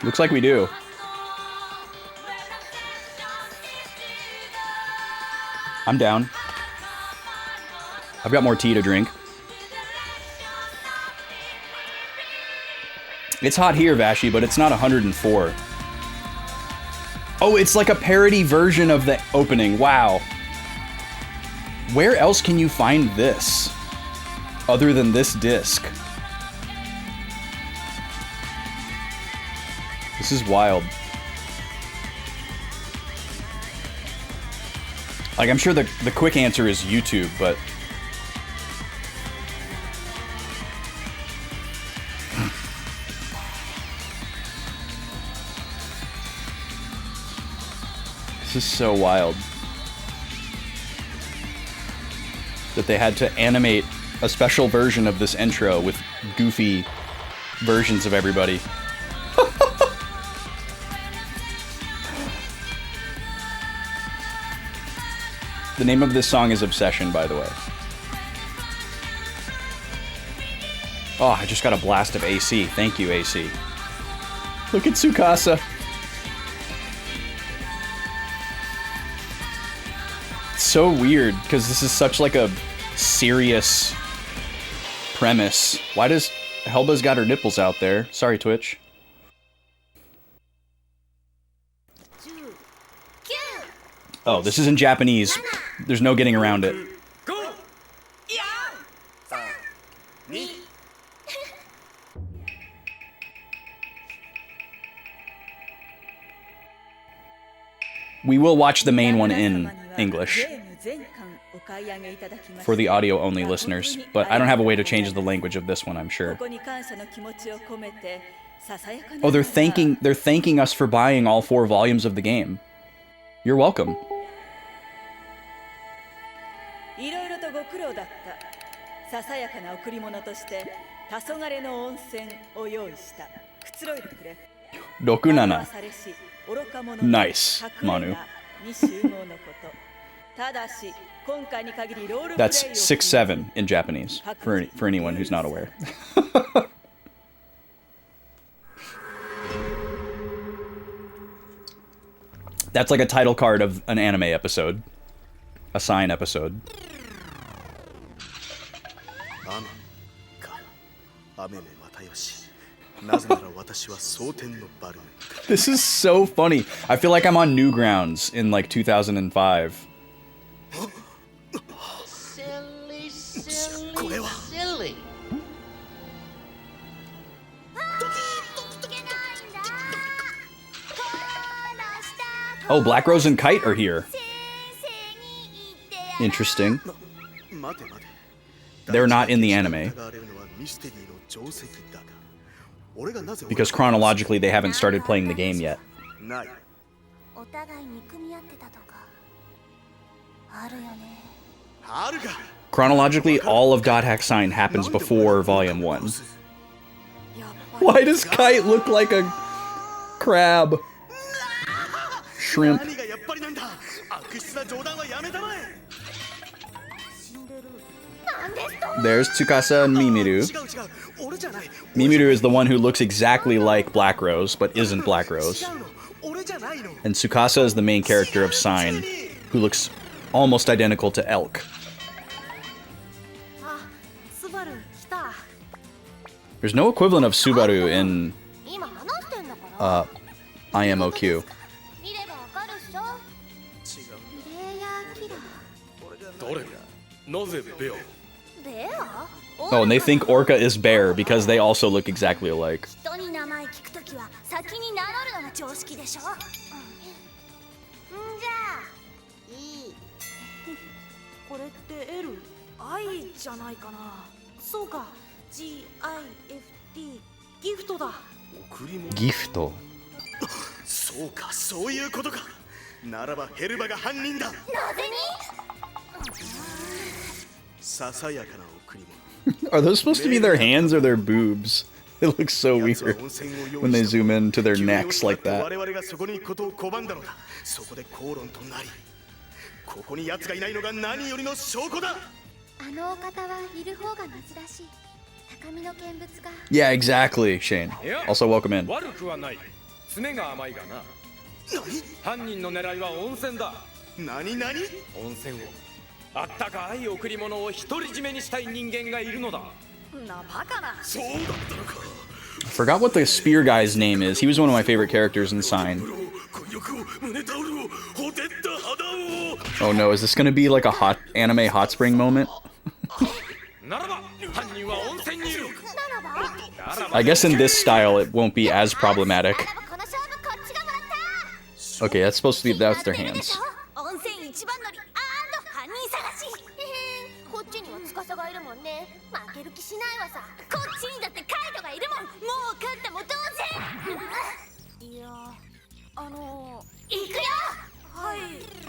Looks like we do. I'm down. I've got more tea to drink. It's hot here, Vashi, but it's not 104. Oh, it's like a parody version of the opening. Wow. Where else can you find this? Other than this disc? This is wild. Like, I'm sure the quick answer is YouTube, but... This is so wild. That they had to animate a special version of this intro with goofy versions of everybody. The name of this song is Obsession, by the way. Oh, I just got a blast of AC. Thank you, AC. Look at Tsukasa. It's so weird, because this is such like a serious premise. Why does Helba's got her nipples out there? Sorry, Twitch. Oh, this is in Japanese. There's no getting around it. We will watch the main one in English for the audio-only listeners, but I don't have a way to change the language of this one, I'm sure. Oh, they're thanking us for buying all 4 volumes of the game. You're welcome. Rokunana. Nice, Manu. That's 6-7 in Japanese, for anyone who's not aware. That's like a title card of an anime episode. A Sign episode. This is so funny. I feel like I'm on Newgrounds in like 2005. Silly, silly, silly. Oh, Black Rose and Kite are here. Interesting. They're not in the anime. Because chronologically they haven't started playing the game yet. Chronologically, all of Dot Hack Sign happens before Volume 1. Why does Kite look like a crab? Shrimp. There's Tsukasa and Mimiru. Mimiru is the one who looks exactly like Black Rose, but isn't Black Rose. And Tsukasa is the main character of Sign, who looks almost identical to Elk. There's no equivalent of Subaru in IMOQ. Oh, and they think Orca is Bear because they also look exactly alike. Gifto. そうか、そういうことか。ならばヘルバが犯人だ。なぜに？ささやかな贈り物。 Are those supposed to be their hands or their boobs? It looks so weird when they zoom into their necks like that. 我々がそこに行くことを拒んだのだ。そこで口論となり、ここに奴がいないのが何よりの証拠だ。あのお方はいる方が珍しい。高みの見物が。Yeah, exactly, Shane. Also, welcome in. 悪くはない。爪が甘いがな。犯人の狙いは温泉だ。何？温泉を。あったかい贈り物を独り占めにしたい人間がいるのだ。なバカな。そうだったのか。 I forgot what the spear guy's name is. He was one of my favorite characters in Sign. Oh no, is this gonna be like a hot anime hot spring moment? I guess in this style it won't be as problematic. Okay, that's supposed to be, that's their hands.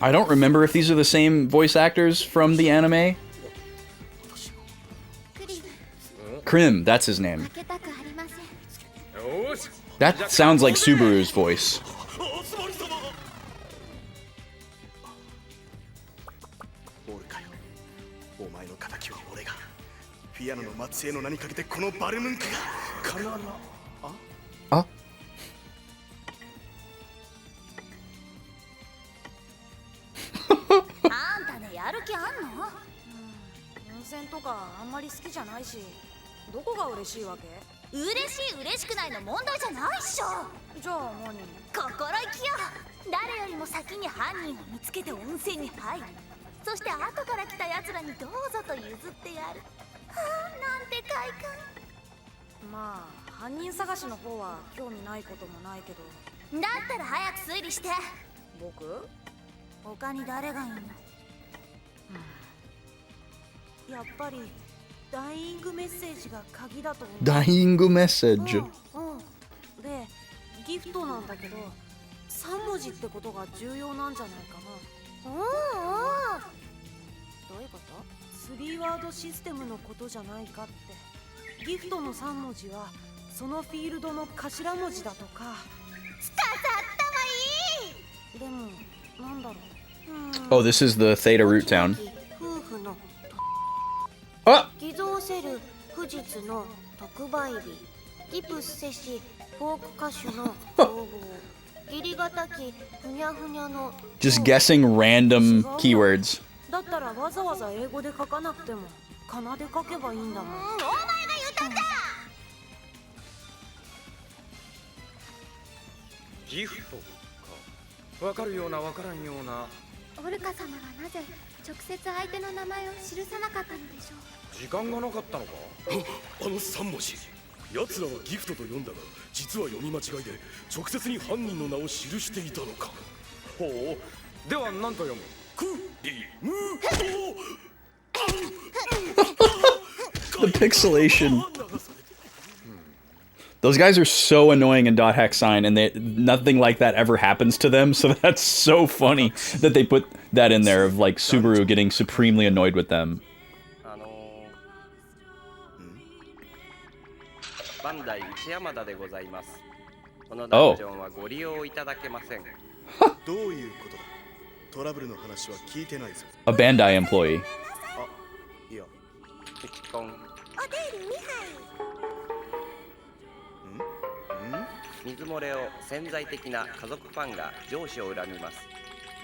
I don't remember if these are the same voice actors from the anime. Krim, that's his name. That sounds like Subaru's voice. Huh? Dying message. で、ギフトなんだけど、3文字ってことが重要なんじゃないかな。どういうこと？3ワードシステムのことじゃないかって。ギフトの3文字はそのフィールドの頭文字だとか。でも、なんだろう。Oh, this is the Theta root town. 偽造セル不実の特売日ギプス摂氏フォーク歌手の統合 Just guessing random keywords. だったらわざわざ英語で書かなくても仮名で書けばいいんだもん。お前が言ったんだ。ギフトか。わかるようなわからんような。オルカ様はなぜ直接相手の名前を記さなかったのでしょう。時間がなかったのか。あの3文字。奴らはギフトと読んだが、実は読み間違いで直接に犯人の名を記していたのか。ほう。では何と読む？The pixelation. Those guys are so annoying in dot hex sign, and nothing like that ever happens to them. So that's so funny that they put that in there of like Subaru getting supremely annoyed with them. Oh. A Bandai employee. 水漏れを潜在的な家族ファンが上司を恨みます。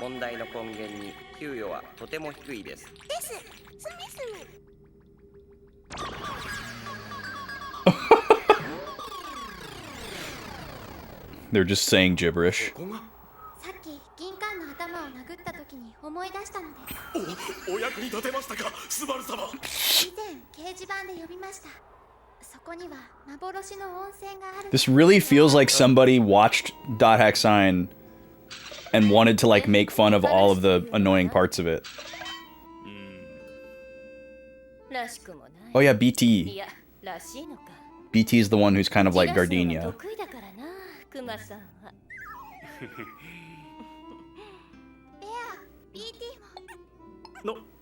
問題の根源に給与はとても低いです。They're just saying gibberish. さっき銀冠の頭を殴った時に思い出したのです。お役に立てましたか、スバル様。以前掲示板で読みました。そこには幻の温泉がある。 This really feels like somebody watched dot hex sign and wanted to like make fun of all of the annoying parts of it. Oh yeah, BT. BT is the one who's kind of like Gardenia.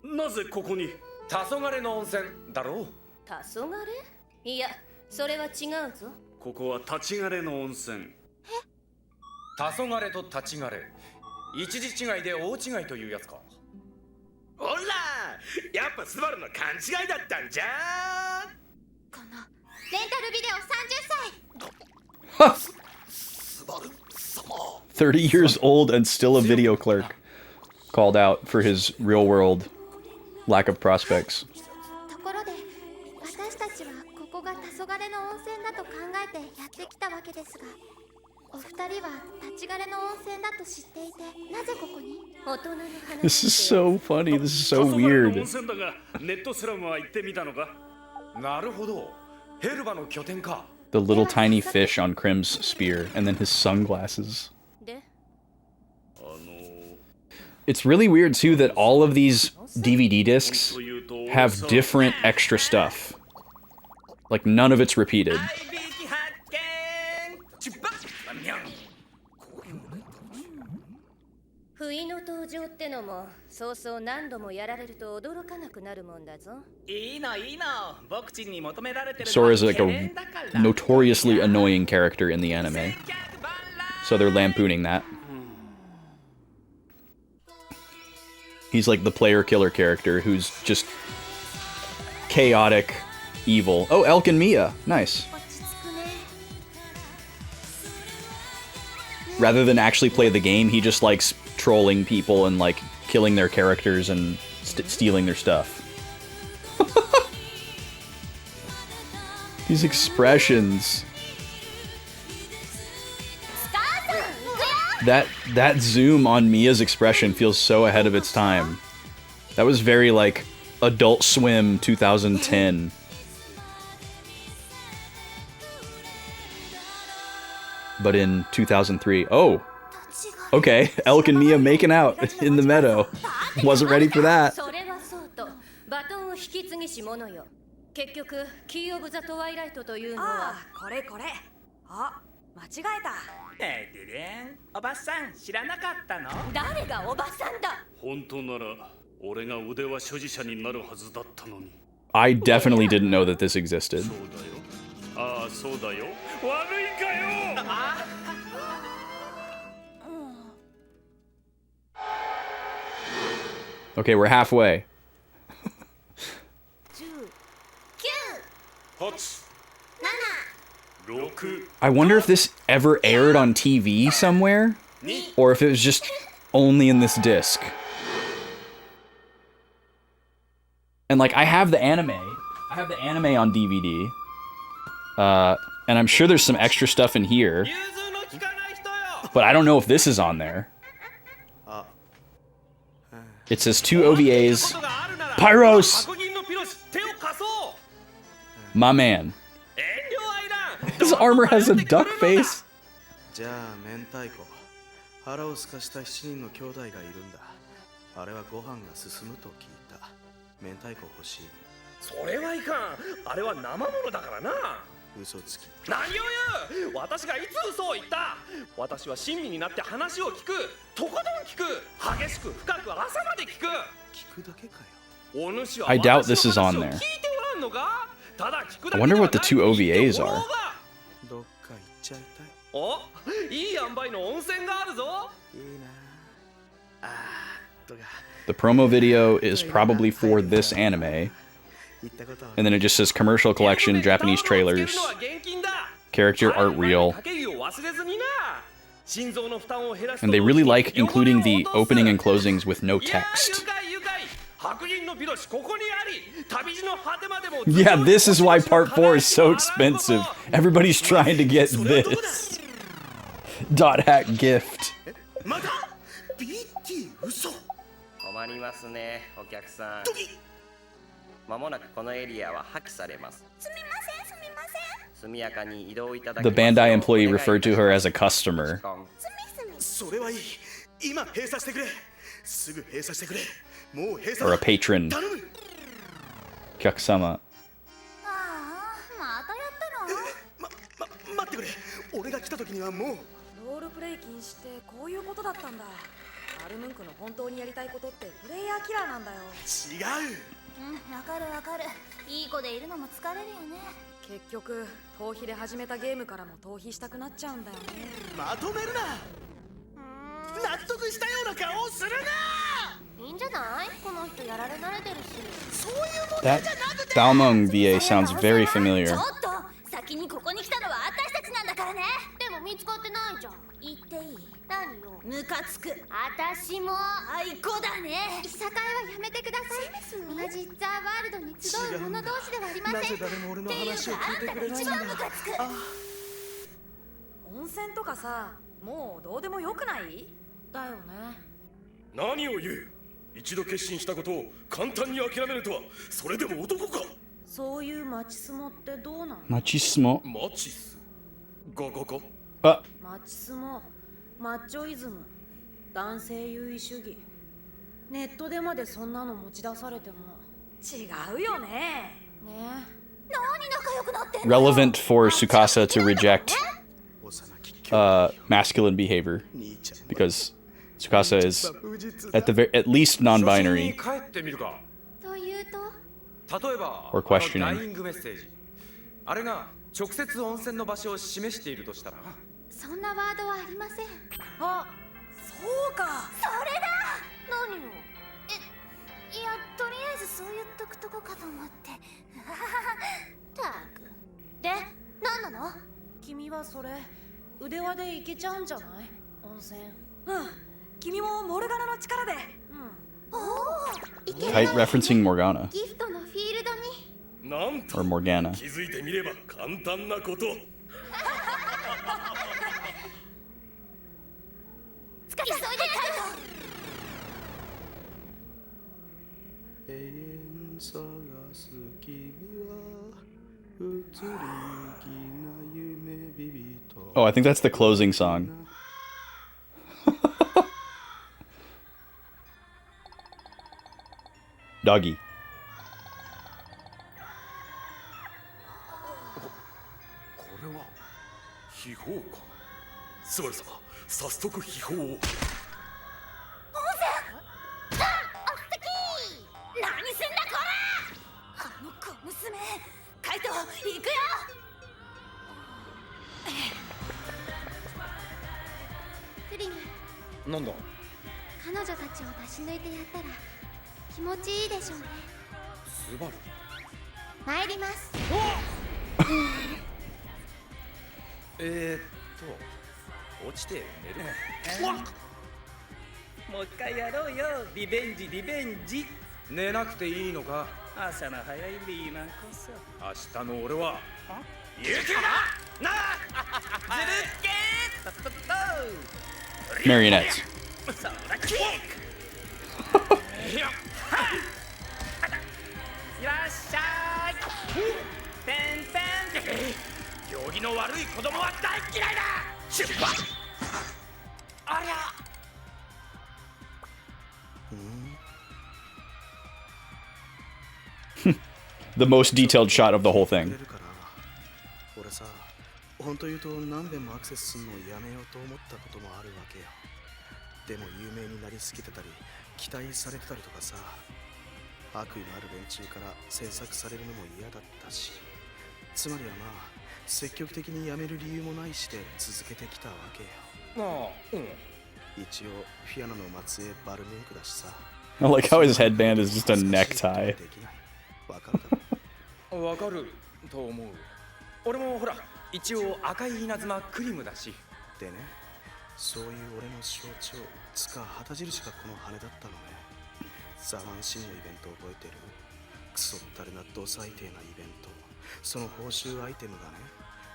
なぜここに？黄昏の温泉だろう。黄昏？いや、それは違うぞ。ここは立ち枯れの温泉。黄昏と立ち枯れ、一時違いで大違いというやつか。ほら、やっぱスバルの勘違いだったんじゃん。このレンタルビデオ30歳。スバル様。 30 years old and still a video clerk. Called out for his real world lack of prospects. ところで、私たちはここが黄昏の温泉だと考えてやってきたわけですが、お二人は立ち枯れの温泉だと知っていて、なぜここに？ This is so funny. This is so weird. 温泉だが、ネットスラムは行ってみたのか？なるほど。ヘルバの拠点か。 The little tiny fish on Krim's spear, and then his sunglasses. It's really weird too that all of these DVD discs have different extra stuff. Like none of it's repeated. 不意の登場ってのもそうそう何度もやられると驚かなくなるもんだぞ。いいのいいの。僕ちに求められてる。 Sora's like a notoriously annoying character in the anime. So they're lampooning that. He's like the player killer character who's just chaotic evil. Oh, Elk and Mia. Nice. Rather than actually play the game, he just likes trolling people and like killing their characters and stealing their stuff. These expressions. That zoom on Mia's expression feels so ahead of its time. That was very like Adult Swim 2010. But in 2003, oh, okay, Elk and Mia making out in the meadow. Wasn't ready for that. バトンを引き継ぎし者よ。結局、キーオブザトワイライトというのは。これこれ。あ、間違えた。でれん、おばさん知らなかったの？誰がおばさんだ。本当なら俺が腕輪所持者になるはずだったのに。I definitely didn't know that this existed. そうだよ。ああ、そうだよ。悪いかよ。Okay, we're halfway. 10、9、8、7、I wonder if this ever aired on TV somewhere, or if it was just only in this disc. And like, I have the anime on DVD, and I'm sure there's some extra stuff in here, but I don't know if this is on there. It says 2 OVAs. Pyros! My man. His armor has a duck face. じゃあ明太子腹を空かした7人の兄弟がいるんだあれはご飯が進むと聞いた明太子欲しいそれはいかんあれは生ものだからな嘘つき何を言う私がいつ嘘を言った私は親身になって話を聞くとことん聞く激しく深く朝まで聞く聞くだけかよお主は I doubt this is on there. 聞いておらんのかただ聞くだ I け wonder what the 2 OVAs are. どっか行っちゃいたいおいい塩梅の温泉があるぞいいなとか The promo video is probably for this anime. And then it just says commercial collection, Japanese trailers, character art reel. And they really like including the opening and closings with no text. Yeah, this is why part 4 is so expensive. Everybody's trying to get this. Dot hack gift. 困りますねお客さんまもなくこのエリアは破棄されますすみませんすみません速やかに移動いただき The Bandai employee referred to her as a customer. それはいい今閉鎖してくれすぐ閉鎖してくれもう閉鎖 Or a patron. お客様。またやったの待ってくれ俺が来た時にはもうロールプレイ禁止ってこういうことだったんだアルムンクの本当にやりたいことってプレイヤーキラーなんだよ違うわかるわかるいい子でいるのも疲れるよね結局逃避で始めたゲームからも逃避したくなっちゃうんだよねまとめるな納得したような顔をするないいんじゃないこの人やられ慣れてるしそういう問 That Balmung VA sounds very familiar. ちょっと先にここに来たのは私たちなんだからねでも見つかってないじゃん言っていい何よムカつく私も最高だねいさかいはやめてください同じザ・ワールドに集う者同士ではありませんなぜ誰も俺の話を聞いてくれないんだムカつく温泉とかさもうどうでもよくないだよね何を言う一度決心したことを簡単に諦めるとはそれでも男かそういうマチスモってどうなのマチスモマチスゴゴゴあマチスモマッチョイズム男性優位主義ネットでまでそんなの持ち出されても違うよね何仲良くなってんの relevant for Tsukasa to reject masculine behavior because Tsukasa is at least non-binary というと例えば or questioning. ダイイングメッセージあれが直接温泉の場所を示しているとしたらそんなワードはありませんあ、そうかそれだ何よいやとりあえずそう言っとくとこかと思ってたくで、何なの君はそれ腕輪でいけちゃうんじゃない温泉君もモルガナの力でおおいける Tight referencing Morgana ギフトのフィールドになんと or Morgana 気づいてみれば簡単なこと急いでカイ永遠探す君は移り気な夢ビビと Oh, I think that's the closing song. Doggy. これは秘宝かスバル様早速秘宝を温泉何すんだこらあの小娘カイト行くよクリムなんだ彼女たちを出し抜いてやったら気持ちいいでしょうねスバル参ります落ちて寝る。もう一回やろうよ。リベンジリベンジ。寝なくていいのか。朝の早いリーマンこそ。明日の俺は行けな。なあ。ずるっけー。とっとっと。 Marionettes. そうだキック。いらっしゃい。ペンペン。行儀の悪い子供は大嫌いだ。出発。ありゃ。 The most detailed shot of the whole thing. 俺さ、本当言うと何遍もアクセスするのをやめようと思ったこともあるわけよ。でも有名になりすぎてたり、期待されてたりとかさ、悪意のある連中から詮索されるのも嫌だったし、つまりはまあ積極的にやめる理由もないしで続けてきたわけよ。一応フィアナの末裔バルメンクだしさ。I like how his headband is just a necktie. わかると思う。俺もほら一応赤い稲妻クリムだし。でね、そういう俺の象徴つか旗印がこの羽だったのね。ザワンシンのイベント覚えてる？クソったれなド最低なイベント。その報酬アイテムがね、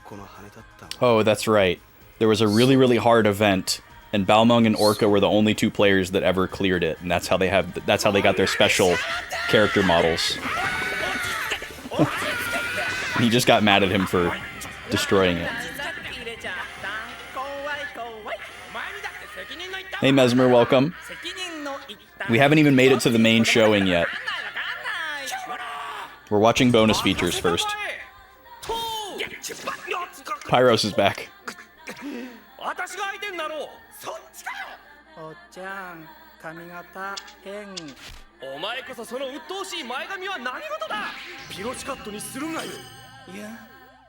この羽だったわ。 Oh, that's right. There was a really, really hard event, and Balmung and Orca were the only two players that ever cleared it, and that's how they got their special character models. He just got mad at him for destroying it. Hey Mesmer, welcome. We haven't even made it to the main showing yet. We're watching bonus features first. Pyros is back. 私が相手になろう。そっちかよ。おっちゃん、髪型変。お前こそその鬱陶しい前髪は何事だ。ピロシカットにするがよ。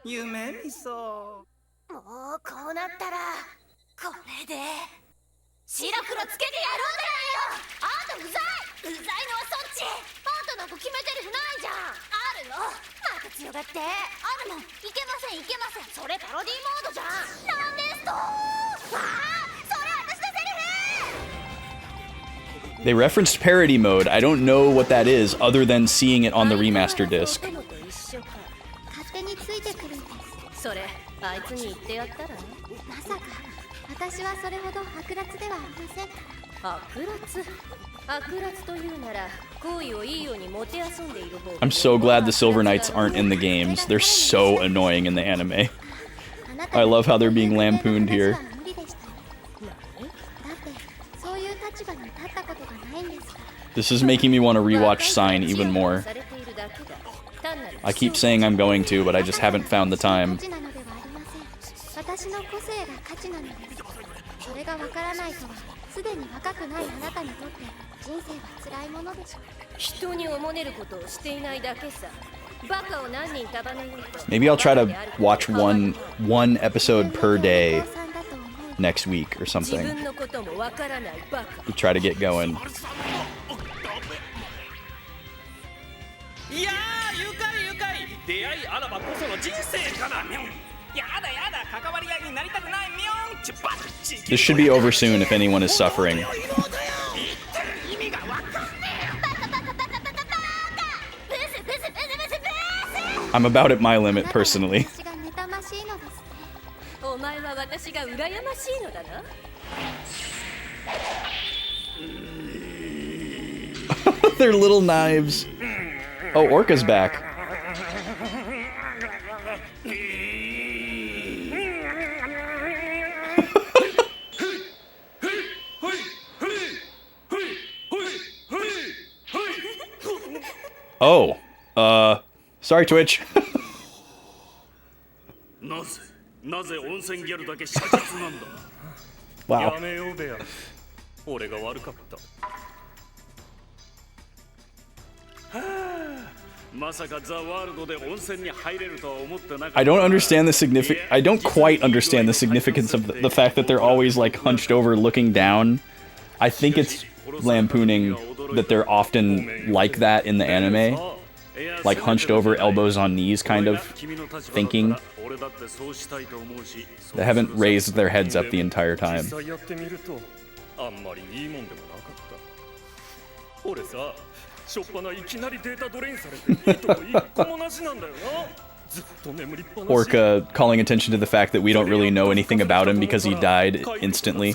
夢見そう。もうこうなったらこれで白黒つけてやるんだよ。あんたうざい。うざいのはそっち。あんたなんか決め台詞ないじゃん。あるよ。また強がって。あるもん。いけませんいけません。それパロディーモードじゃん。なんですと。ああ、それ私のセリフ。 They referenced parody mode. I don't know what that is other than seeing it on the remaster disc. 勝手についてくるんです。それあいつに言ってやったら。まさか私はそれほど悪辣ではありません。悪辣というなら行為をいいようにもてあそんでいる方。 I'm so glad the Silver Knights aren't in the games. They're so annoying in the anime. I love how they're being lampooned here. だってそういう立場に立ったことがないんですから。 This is making me want to rewatch Sign even more. I keep saying I'm going to, but I just haven't found the time. 私の個性が価値なのです。それがわからないとはすでに若くないあなたにとって人生は辛いものでしょう。人におもねることをしていないだけさ。バカを何人束ねようと。 Maybe I'll try to watch one episode per day next week or something. 自分のこともわからないバカ。 To try to get going. いやー、愉快愉快。出会いあらばこその人生かな。やだやだ、関わり合いになりたくないみょん。This should be over soon if anyone is suffering. I'm about at my limit personally. お前は私が羨ましいのだな。They're little knives. Oh, Orca's back. Oh, sorry, Twitch. なぜ温泉ギャルだけ写実なんだ。 Wow. やめようべや。俺が悪かった。はあ、まさかザワールドで温泉に入れるとは思ってなかった。 I don't understand the I don't quite understand the significance of the fact that they're always like hunched over looking down. I think it's lampooning that they're often like that in the anime. Like hunched over, elbows on knees kind of thinking. They haven't raised their heads up the entire time. 俺さ、しょっぱないきなりデータドレインされていいとこ一個もなしなんだよな。ずっと眠りっぱなし。Orca calling attention to the fact that we don't really know anything about him because he died instantly.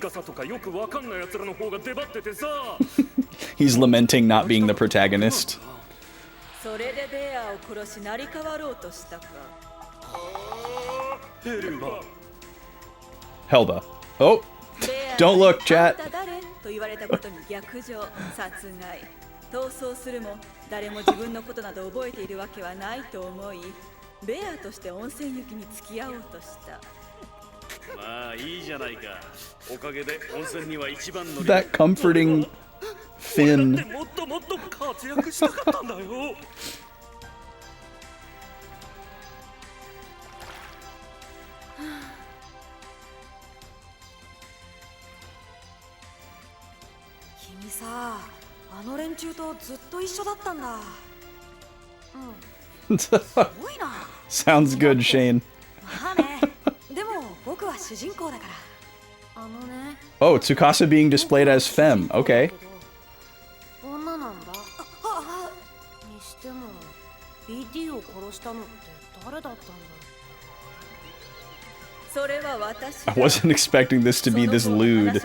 He's lamenting not being the protagonist. それでベアを殺し成り代わろうとしたか。Helba. Oh! Don't look, chat! と言われたことに逆上、殺害、逃走するも誰も自分のことなど覚えているわけはないと思い、ベアとして温泉行きに付き合おうとした。まあいいじゃないか。おかげで温泉には一番乗り。 That comforting Finn. もっともっと活躍したかったんだよ。君さ、あの連中とずっと一緒だったんだ。うん。すごいな。Sounds good, Shane. まあね。でも僕は主人公だから。あのね。Oh, Tsukasa being displayed as femme. Okay. 女なんだ。にしても BT を殺したのって誰だったんだ。それは私。I wasn't expecting this to be this lewd.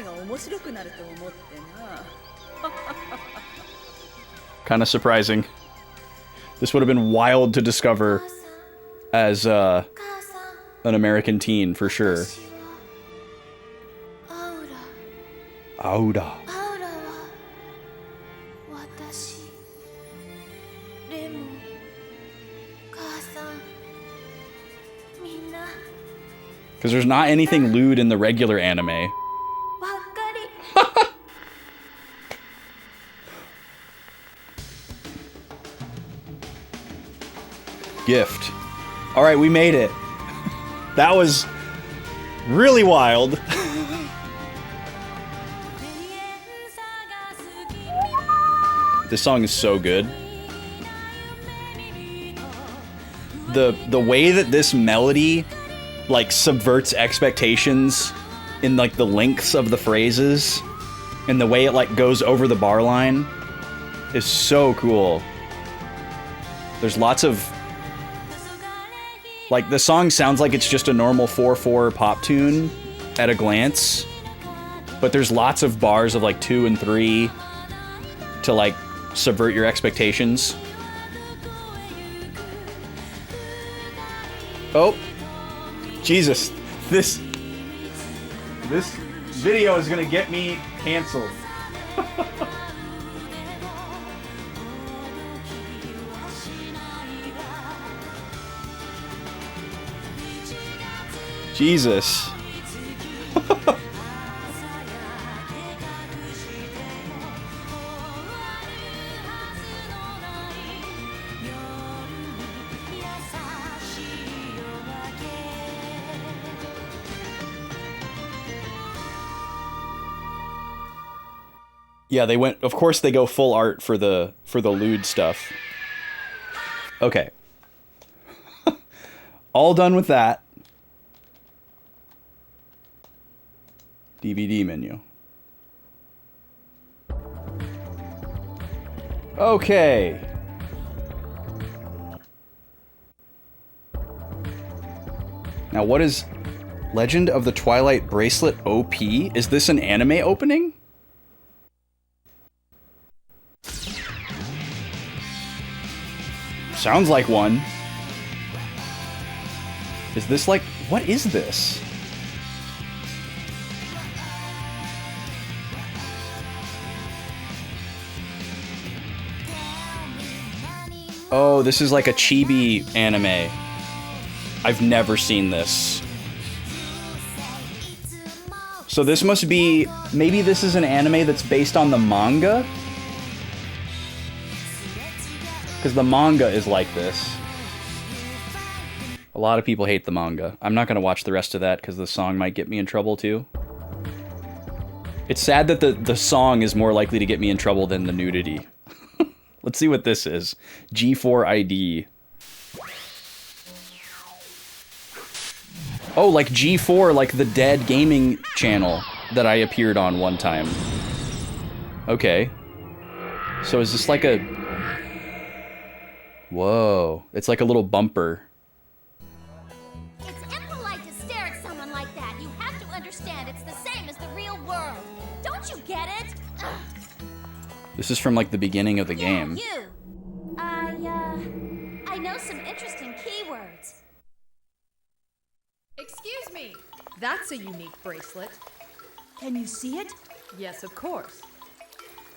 Kind of surprising. This would have been wild to discover as an American teen for sure. Aura. Because there's not anything lewd in the regular anime. Gift. Alright, we made it. That was really wild. This song is so good. The way that this melody like subverts expectations in like the lengths of the phrases and the way it like goes over the bar line is so cool. There's lots of like the song sounds like it's just a normal 4/4 pop tune at a glance, but there's lots of bars of like 2 and 3 to like subvert your expectations. Oh, Jesus, this video is gonna get me canceled. Jesus. Yeah, they went, of course they go full art for the lewd stuff. Okay. All done with that. DVD menu. Okay. Now what is Legend of the Twilight Bracelet OP? Is this an anime opening? Sounds like one. Is this like, what is this? Oh, this is like a chibi anime. I've never seen this. So this must be, maybe this is an anime that's based on the manga? Because the manga is like this. A lot of people hate the manga. I'm not going to watch the rest of that because the song might get me in trouble too. It's sad that the song is more likely to get me in trouble than the nudity. Let's see what this is. G4ID. Oh, like G4, like the dead gaming channel that I appeared on one time. Okay. So is this like a... Whoa. It's like a little bumper. It's impolite to stare at someone like that. You have to understand it's the same as the real world. Don't you get it? Ugh. This is from like the beginning of the game. You. I know some interesting keywords. Excuse me. That's a unique bracelet. Can you see it? Yes, of course.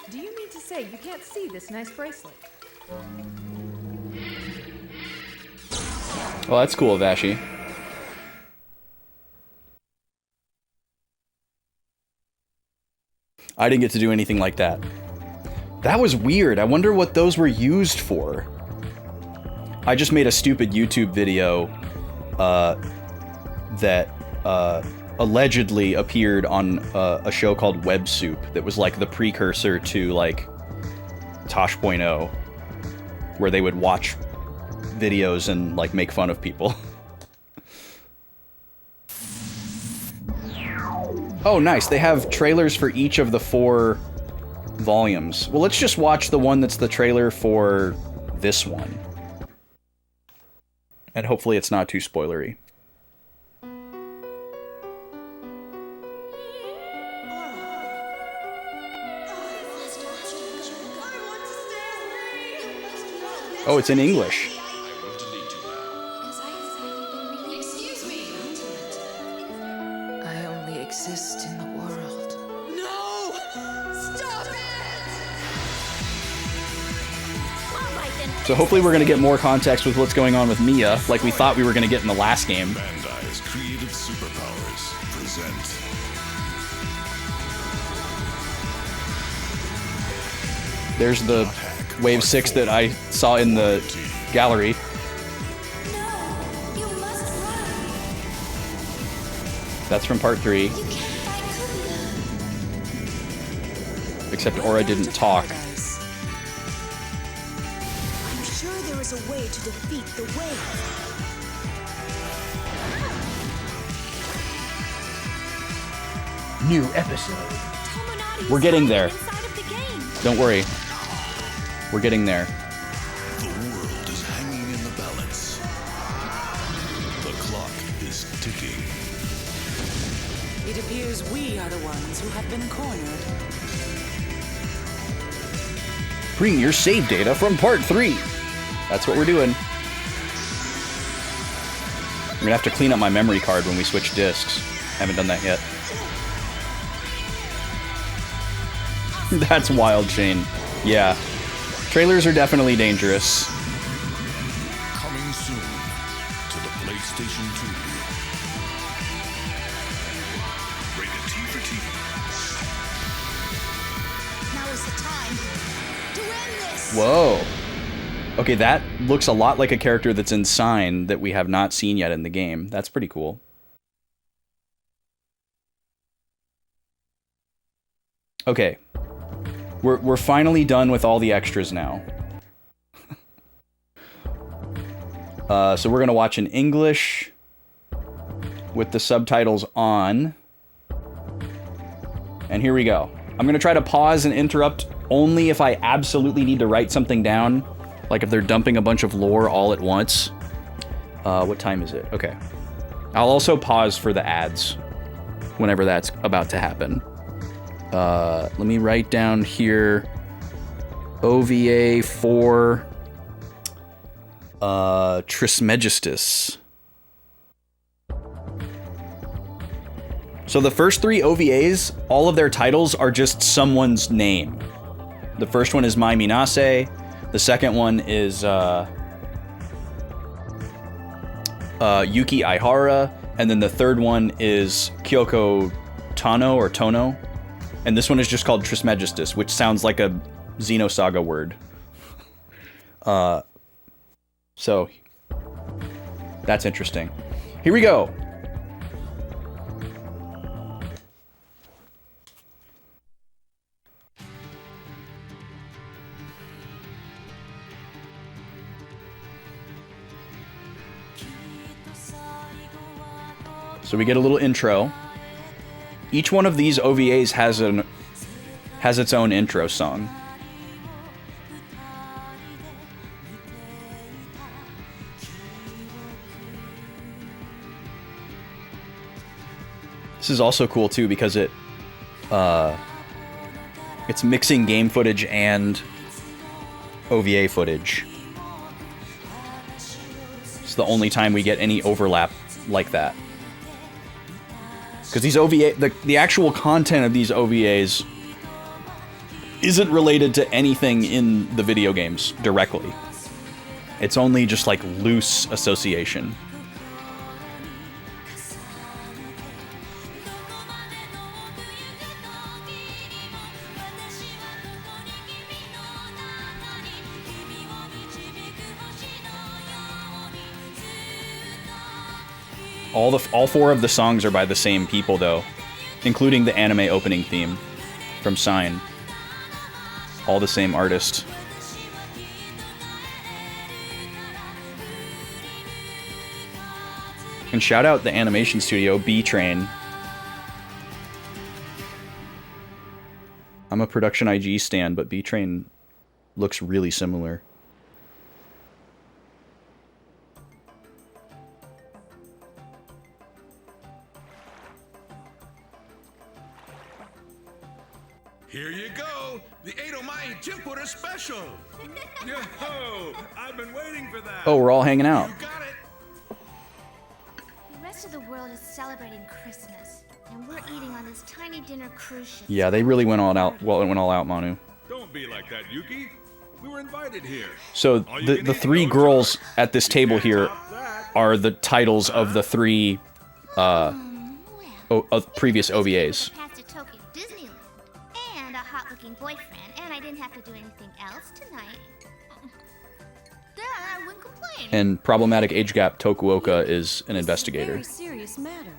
Do you mean to say you can't see this nice bracelet? Oh, that's cool, Vashi. I didn't get to do anything like that. That was weird. I wonder what those were used for. I just made a stupid YouTube video that allegedly appeared on a show called Web Soup that was like the precursor to like Tosh.0, where they would watch videos and like make fun of people. Oh, nice. They have trailers for each of the 4 volumes. Well, let's just watch the one that's the trailer for this one. And hopefully it's not too spoilery. Oh, it's in English. Excuse me. I only exist in the world. No! Stop it! So hopefully we're going to get more context with what's going on with Mia, like we thought we were going to get in the last game. Bandai's creative superpowers present. There's the Wave 6 that I saw in the gallery. That's from part 3. Except Aura didn't talk. I'm sure there is a way to defeat the wave. New episode. We're getting there. Don't worry. We're getting there. The world is hanging in the balance. The clock is ticking. It appears we are the ones who have been cornered. Bring your save data from part 3. That's what we're doing. I'm gonna have to clean up my memory card when we switch discs. Haven't done that yet. That's wild, Shane. Yeah. Trailers are definitely dangerous. Coming soon to the PlayStation 2. Rated T for TV. Now is the time to end this. Whoa. Okay, that looks a lot like a character that's in Sign that we have not seen yet in the game. That's pretty cool. Okay. We're finally done with all the extras now. So we're gonna watch in English with the subtitles on. And here we go. I'm gonna try to pause and interrupt only if I absolutely need to write something down. Like if they're dumping a bunch of lore all at once. What time is it? Okay. I'll also pause for the ads whenever that's about to happen. Let me write down here OVA for Trismegistus. So the first 3 OVAs, all of their titles are just someone's name. The first one is Mai Minase, the second one is Yuki Aihara, and then the third one is Kyoko Tano or Tono. And this one is just called Trismegistus, which sounds like a Xenosaga word. So, that's interesting. Here we go. So we get a little intro. Each one of these OVAs has its own intro song. This is also cool too because it's mixing game footage and OVA footage. It's the only time we get any overlap like that. Because these OVA, the actual content of these OVAs isn't related to anything in the video games directly. It's only just like loose association. All four of the songs are by the same people though, including the anime opening theme from Sign. All the same artist. And shout out the animation studio, B-Train. I'm a Production IG stan, but B-Train looks really similar. Here you go, the Eidomai Tempura Special. Yo, I've been waiting for that. Oh, we're all hanging out. You got it. The rest of the world is celebrating Christmas, and we're eating on this tiny dinner cruise ship. Yeah, they really went all out. Well, it went all out, Manu. Don't be like that, Yuki. We were invited here. So the three girls at this table here are the titles of the three previous OVAs. Past to Tokyo Disneyland, and a hot-looking boyfriend, and I didn't have to do anything else tonight. Then I wouldn't complain. And problematic age gap Tokuoka is an investigator. Very serious matter.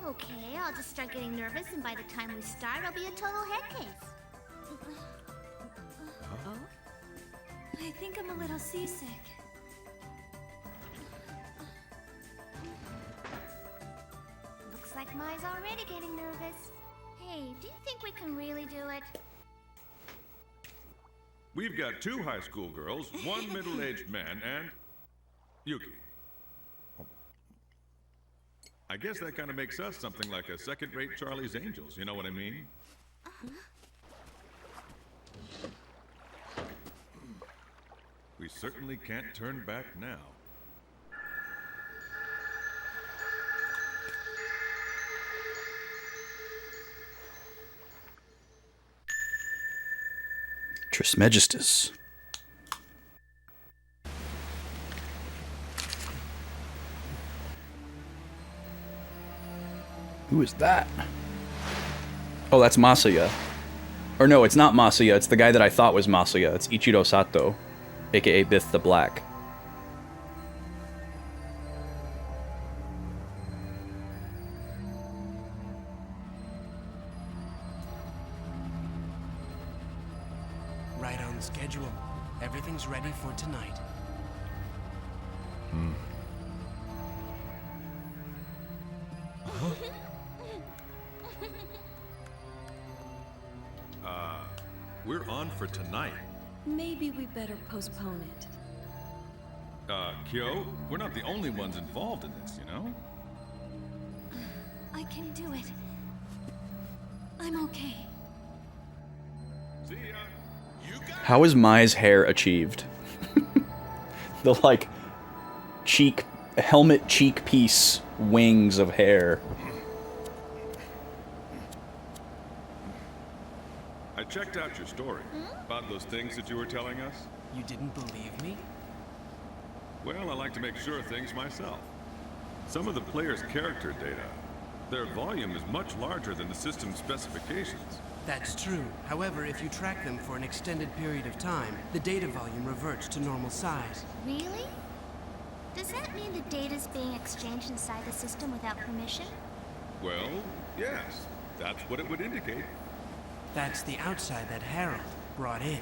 Okay, I'll just start getting nervous, and by the time we start, I'll be a total head case. Oh? I think I'm a little seasick. Looks like Mai's already getting nervous. Hey, do you think we can really do it? We've got 2 high school girls, 1 middle-aged man, and Yuki. I guess that kind of makes us something like a second-rate Charlie's Angels, you know what I mean? We certainly can't turn back now. Trismegistus. Who is that? Oh, that's Masaya. Or no, it's not Masaya. It's the guy that I thought was Masaya. It's Ichiro Sato, aka Bith the Black. Right on schedule. Everything's ready for tonight. We're on for tonight. Maybe we better postpone it. Kyo, we're not the only ones involved in this, you know? I can do it. I'm okay. See ya. How is Mai's hair achieved? The like helmet cheek piece wings of hair. I checked out your story about those things that you were telling us. You didn't believe me? Well, I like to make sure of things myself. Some of the players' character data, their volume is much larger than the system's specifications. That's true. However, if you track them for an extended period of time, the data volume reverts to normal size. Really? Does that mean the data's being exchanged inside the system without permission? Well, yes. That's what it would indicate. That's the outside that Harold brought in.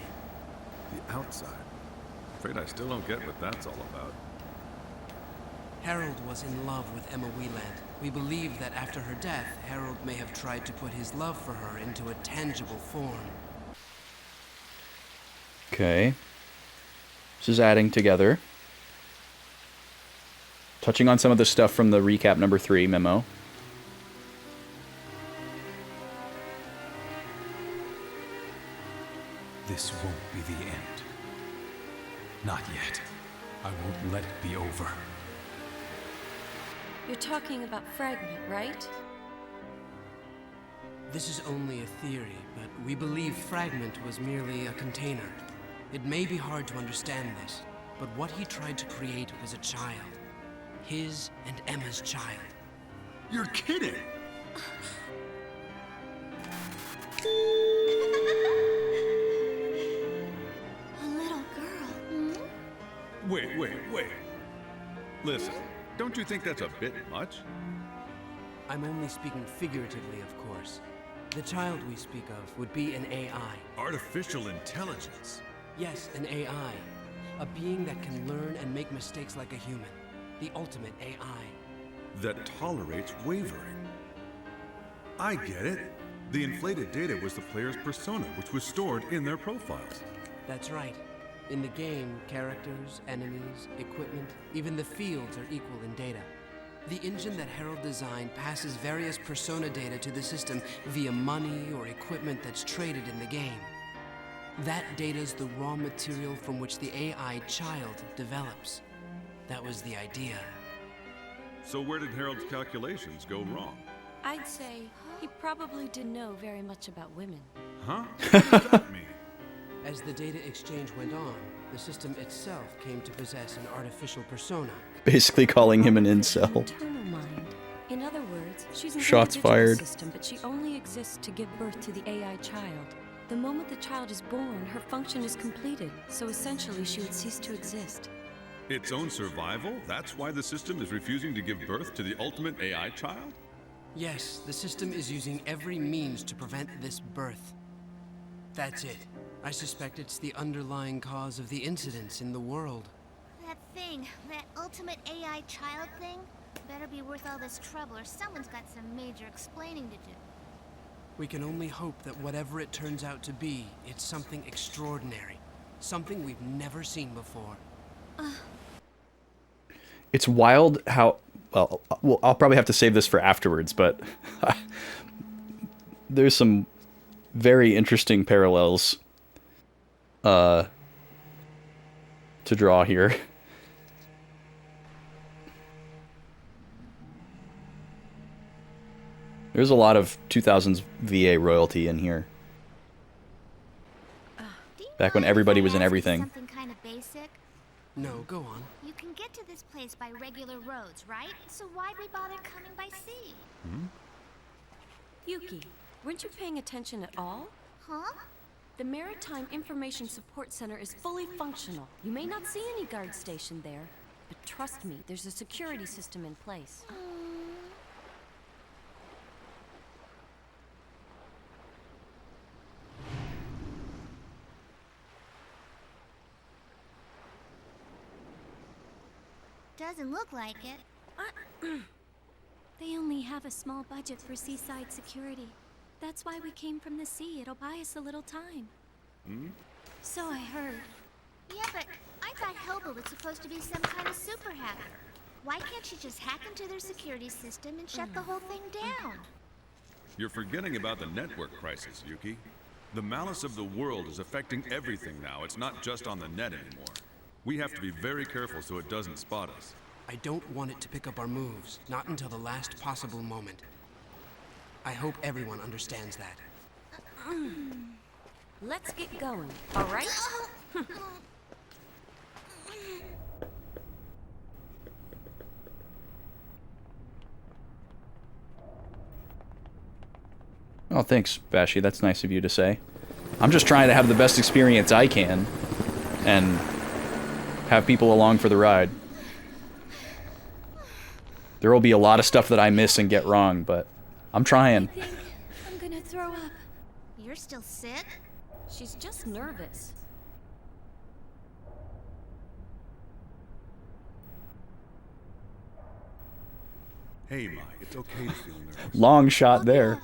The outside? Afraid I still don't get what that's all about. Harold was in love with Emma Wieland. We believe that after her death, Harold may have tried to put his love for her into a tangible form. Okay. This is adding together. Touching on some of the stuff from the recap number 3 memo. This won't be the end. Not yet. I won't let it be over. You're talking about Fragment, right? This is only a theory, but we believe Fragment was merely a container. It may be hard to understand this, but what he tried to create was a child. His and Emma's child. You're kidding! A little girl. Wait. Listen, don't you think that's a bit much? I'm only speaking figuratively, of course. The child we speak of would be an AI. Artificial intelligence? Yes, an AI. A being that can learn and make mistakes like a human. The ultimate AI. That tolerates wavering. I get it. The inflated data was the player's persona, which was stored in their profiles. That's right. In the game, characters, enemies, equipment, even the fields are equal in data. The engine that Harold designed passes various persona data to the system via money or equipment that's traded in the game. That data's the raw material from which the AI child develops. That was the idea. So where did Harold's calculations go wrong? I'd say he probably didn't know very much about women. Huh? What does that mean? As the data exchange went on, the system itself came to possess an artificial persona. Basically calling him an incel. Internal mind. In other words, she's in Shots a digital fired. system, but she only exists to give birth to the AI child. The moment the child is born, her function is completed, so essentially she would cease to exist. Its own survival? That's why the system is refusing to give birth to the ultimate AI child? Yes, the system is using every means to prevent this birth. That's it. I suspect it's the underlying cause of the incidents in the world. That thing, that ultimate AI child thing, better be worth all this trouble or someone's got some major explaining to do. We can only hope that whatever it turns out to be, it's something extraordinary. Something we've never seen before. It's wild how... Well, I'll probably have to save this for afterwards, but... there's some very interesting parallels to draw here. There's a lot of 2000s VA royalty in here. Back when everybody was in everything. Something kind of basic. No, go on. You can get to this place by regular roads, right? So why'd we bother coming by sea? Yuki, weren't you paying attention at all? Huh? The Maritime Information Support Center is fully functional. You may not see any guard station there, but trust me, there's a security system in place. Doesn't look like it. They only have a small budget for seaside security. That's why we came from the sea. It'll buy us a little time. So I heard. Yeah, but I thought Helba was supposed to be some kind of super hacker. Why can't she just hack into their security system and shut the whole thing down? You're forgetting about the network crisis, Yuki. The malice of the world is affecting everything now. It's not just on the net anymore. We have to be very careful so it doesn't spot us. I don't want it to pick up our moves, not until the last possible moment. I hope everyone understands that. Let's get going, all right? Oh, thanks, Bashi. That's nice of you to say. I'm just trying to have the best experience I can, and have people along for the ride. There will be a lot of stuff that I miss and get wrong, but I'm trying. I think I'm gonna throw up. You're still sick? She's just nervous. Hey, Mai, it's okay to feel nervous. Long shot there.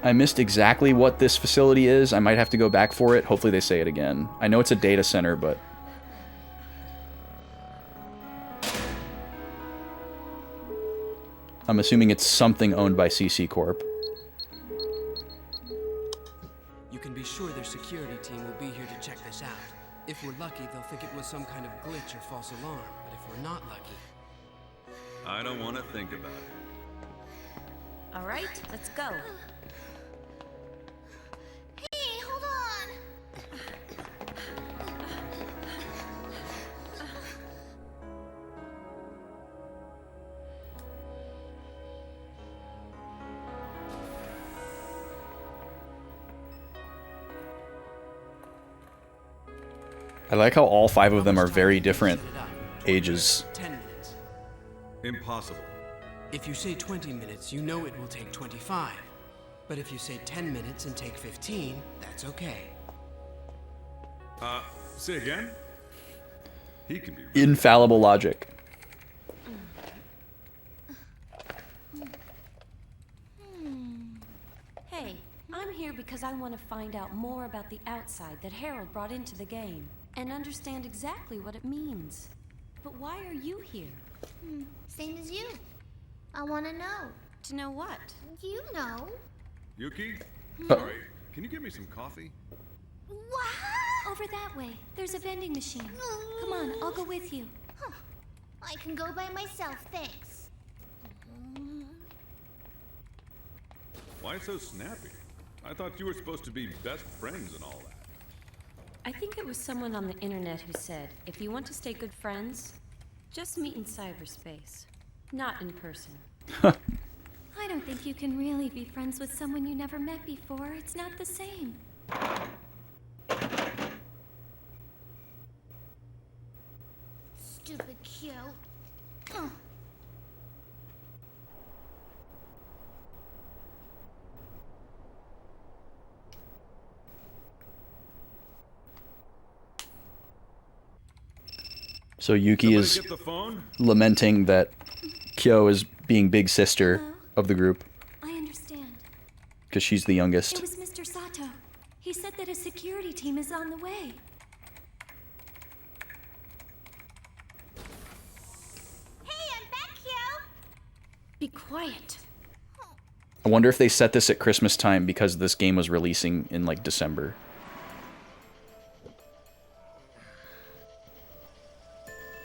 I missed exactly what this facility is. I might have to go back for it. Hopefully they say it again. I know it's a data center, but... I'm assuming it's something owned by CC Corp. You can be sure their security team will be here to check this out. If we're lucky, they'll think it was some kind of glitch or false alarm. But if we're not lucky... I don't want to think about it. All right, let's go. Hey, hold on! I like how all 5 of them are very different ages. 10 minutes. Impossible. If you say 20 minutes, you know it will take 25. But if you say 10 minutes and take 15, that's okay. Say again? He can be... Infallible logic. Hey, I'm here because I want to find out more about the outside that Harold brought into the game and understand exactly what it means. But why are you here? Same as you. I want to know. To know what? You know. Yuki? Sorry, can you get me some coffee? Wow! Over that way. There's a vending machine. Come on, I'll go with you. Huh. I can go by myself, thanks. Why so snappy? I thought you were supposed to be best friends and all that. I think it was someone on the internet who said, if you want to stay good friends, just meet in cyberspace, not in person. I don't think you can really be friends with someone you never met before. It's not the same. Stupid cute. So Yuki is lamenting that Kyo is being big sister of the group. I understand. Because she's the youngest. It was Mr. Sato. He said that a security team is on the way. Hey, I'm back, Kyo! Be quiet. I wonder if they set this at Christmas time because this game was releasing in like December.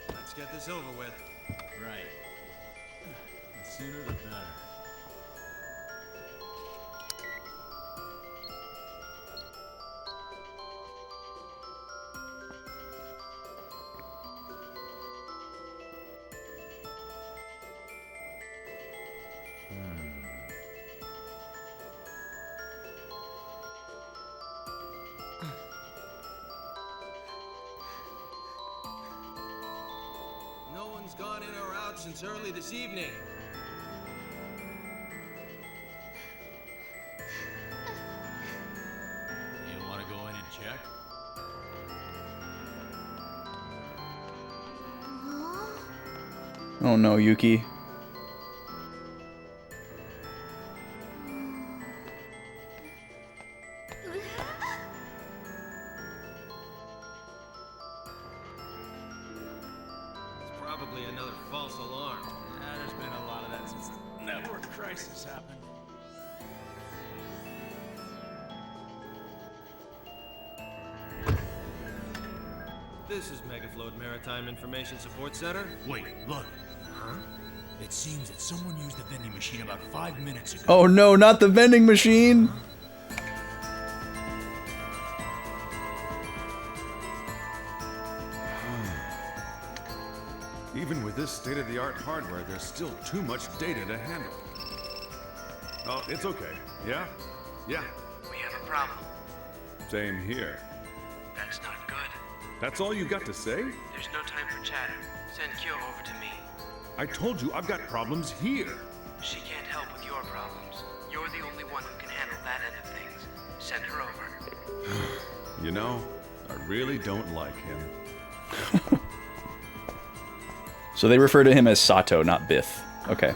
Let's get this over with. Right. The sooner the better. No one's gone in or out since early this evening. You want to go in and check? Oh no, Yuki. It's probably another false alarm. There's been a lot of that since the network crisis happened. This is Megafloat Maritime Information Support Center. Wait, look. Huh? It seems that someone used the vending machine about 5 minutes ago. Oh no, not the vending machine! Even with this state-of-the-art hardware, there's still too much data to handle. Oh, it's okay. Yeah? Yeah. We have a problem. Same here. That's not good. That's all you got to say? There's no time for chatter. Send Kyo over to me. I told you I've got problems here. She can't help with your problems. You're the only one who can handle that end of things. Send her over. You know, I really don't like him. So they refer to him as Sato, not Biff. Okay.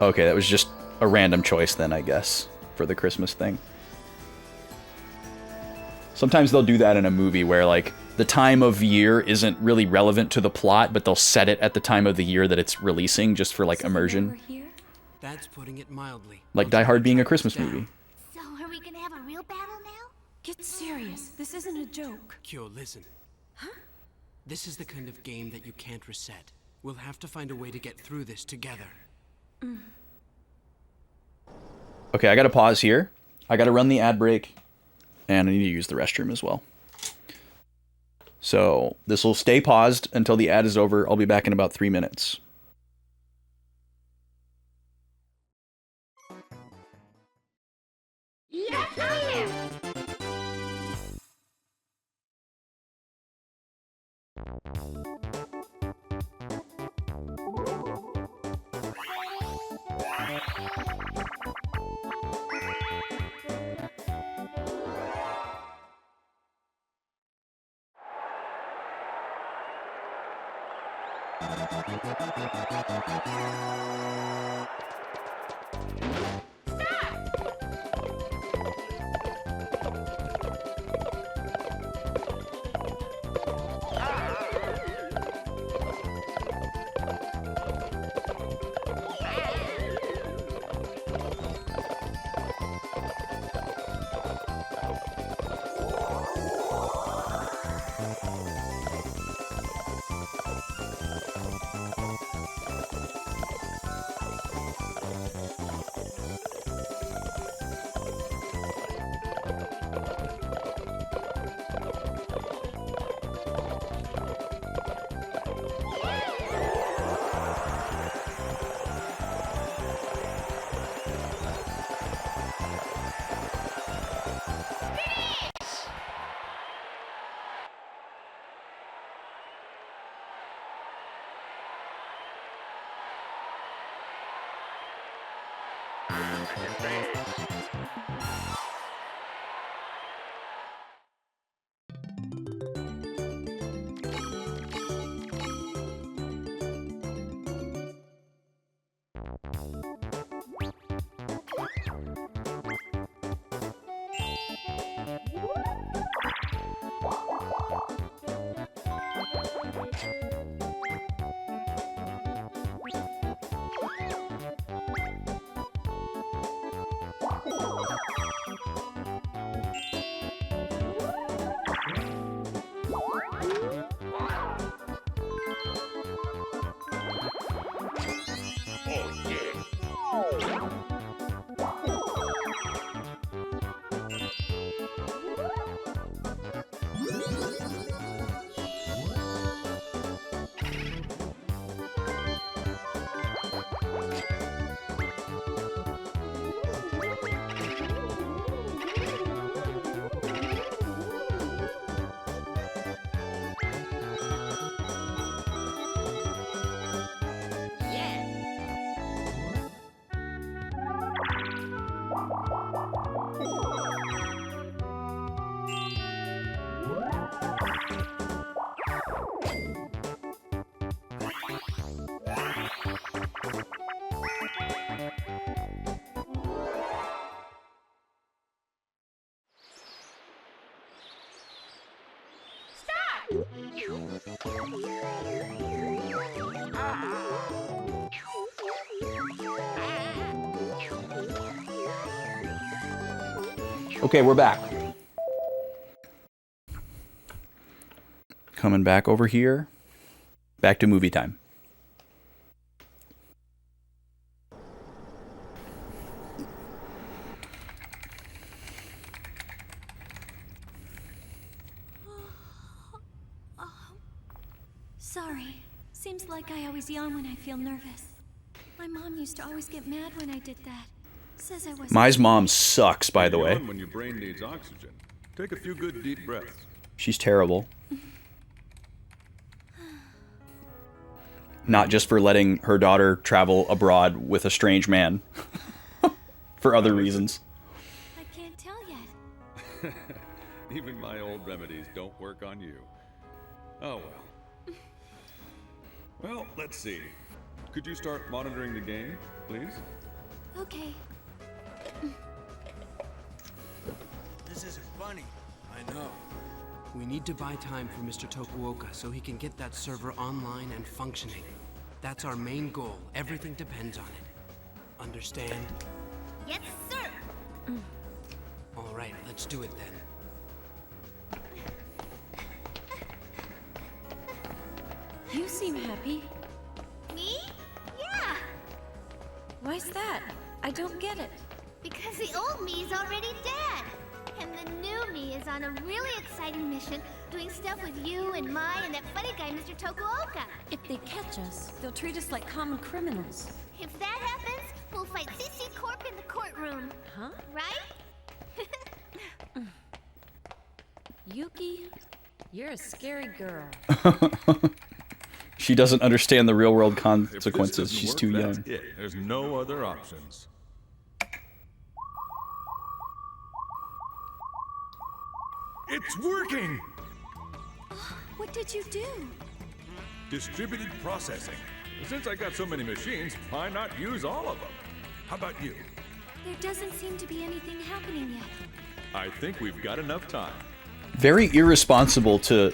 Okay, that was just a random choice then, I guess, for the Christmas thing. Sometimes they'll do that in a movie where, like, the time of year isn't really relevant to the plot, but they'll set it at the time of the year that it's releasing just for, like, immersion. That's putting it mildly. Like Die Hard being a Christmas movie. So are we gonna have a real battle now? Get serious. This isn't a joke. Kyo, listen. Huh? This is the kind of game that you can't reset. We'll have to find a way to get through this together. Okay, I gotta pause here. I gotta run the ad break. And I need to use the restroom as well. So this will stay paused until the ad is over. I'll be back in about 3 minutes. Yes, I am! Okay, we're back. Coming back over here. Back to movie time. Sorry. Seems like I always yawn when I feel nervous. My mom used to always get mad when I did that. Says I wasn't. My mom sucks, by the way. When your brain needs oxygen, take a few good deep breaths. She's terrible. not just for letting her daughter travel abroad with a strange man. For other reasons. I can't tell yet. Even my old remedies don't work on you. Oh well. Well, let's see. Could you start monitoring the game, please? Okay. This isn't funny. I know. We need to buy time for Mr. Tokuoka so he can get that server online and functioning. That's our main goal. Everything depends on it. Understand? Yes, sir. All right, let's do it then. You seem happy. Me? Yeah. Why's that? I don't get it. Because the old me is already dead. And the new me is on a really exciting mission, doing stuff with you and Mai and that funny guy, Mr. Tokuoka. If they catch us, they'll treat us like common criminals. If that happens, we'll fight CC Corp in the courtroom. Huh? Right? Yuki, you're a scary girl. She doesn't understand the real world If this consequences. doesn't She's work, too that's young. it. There's no other options. It's working! What did you do? Distributed processing. Since I got so many machines, why not use all of them? How about you? There doesn't seem to be anything happening yet. I think we've got enough time. Very irresponsible to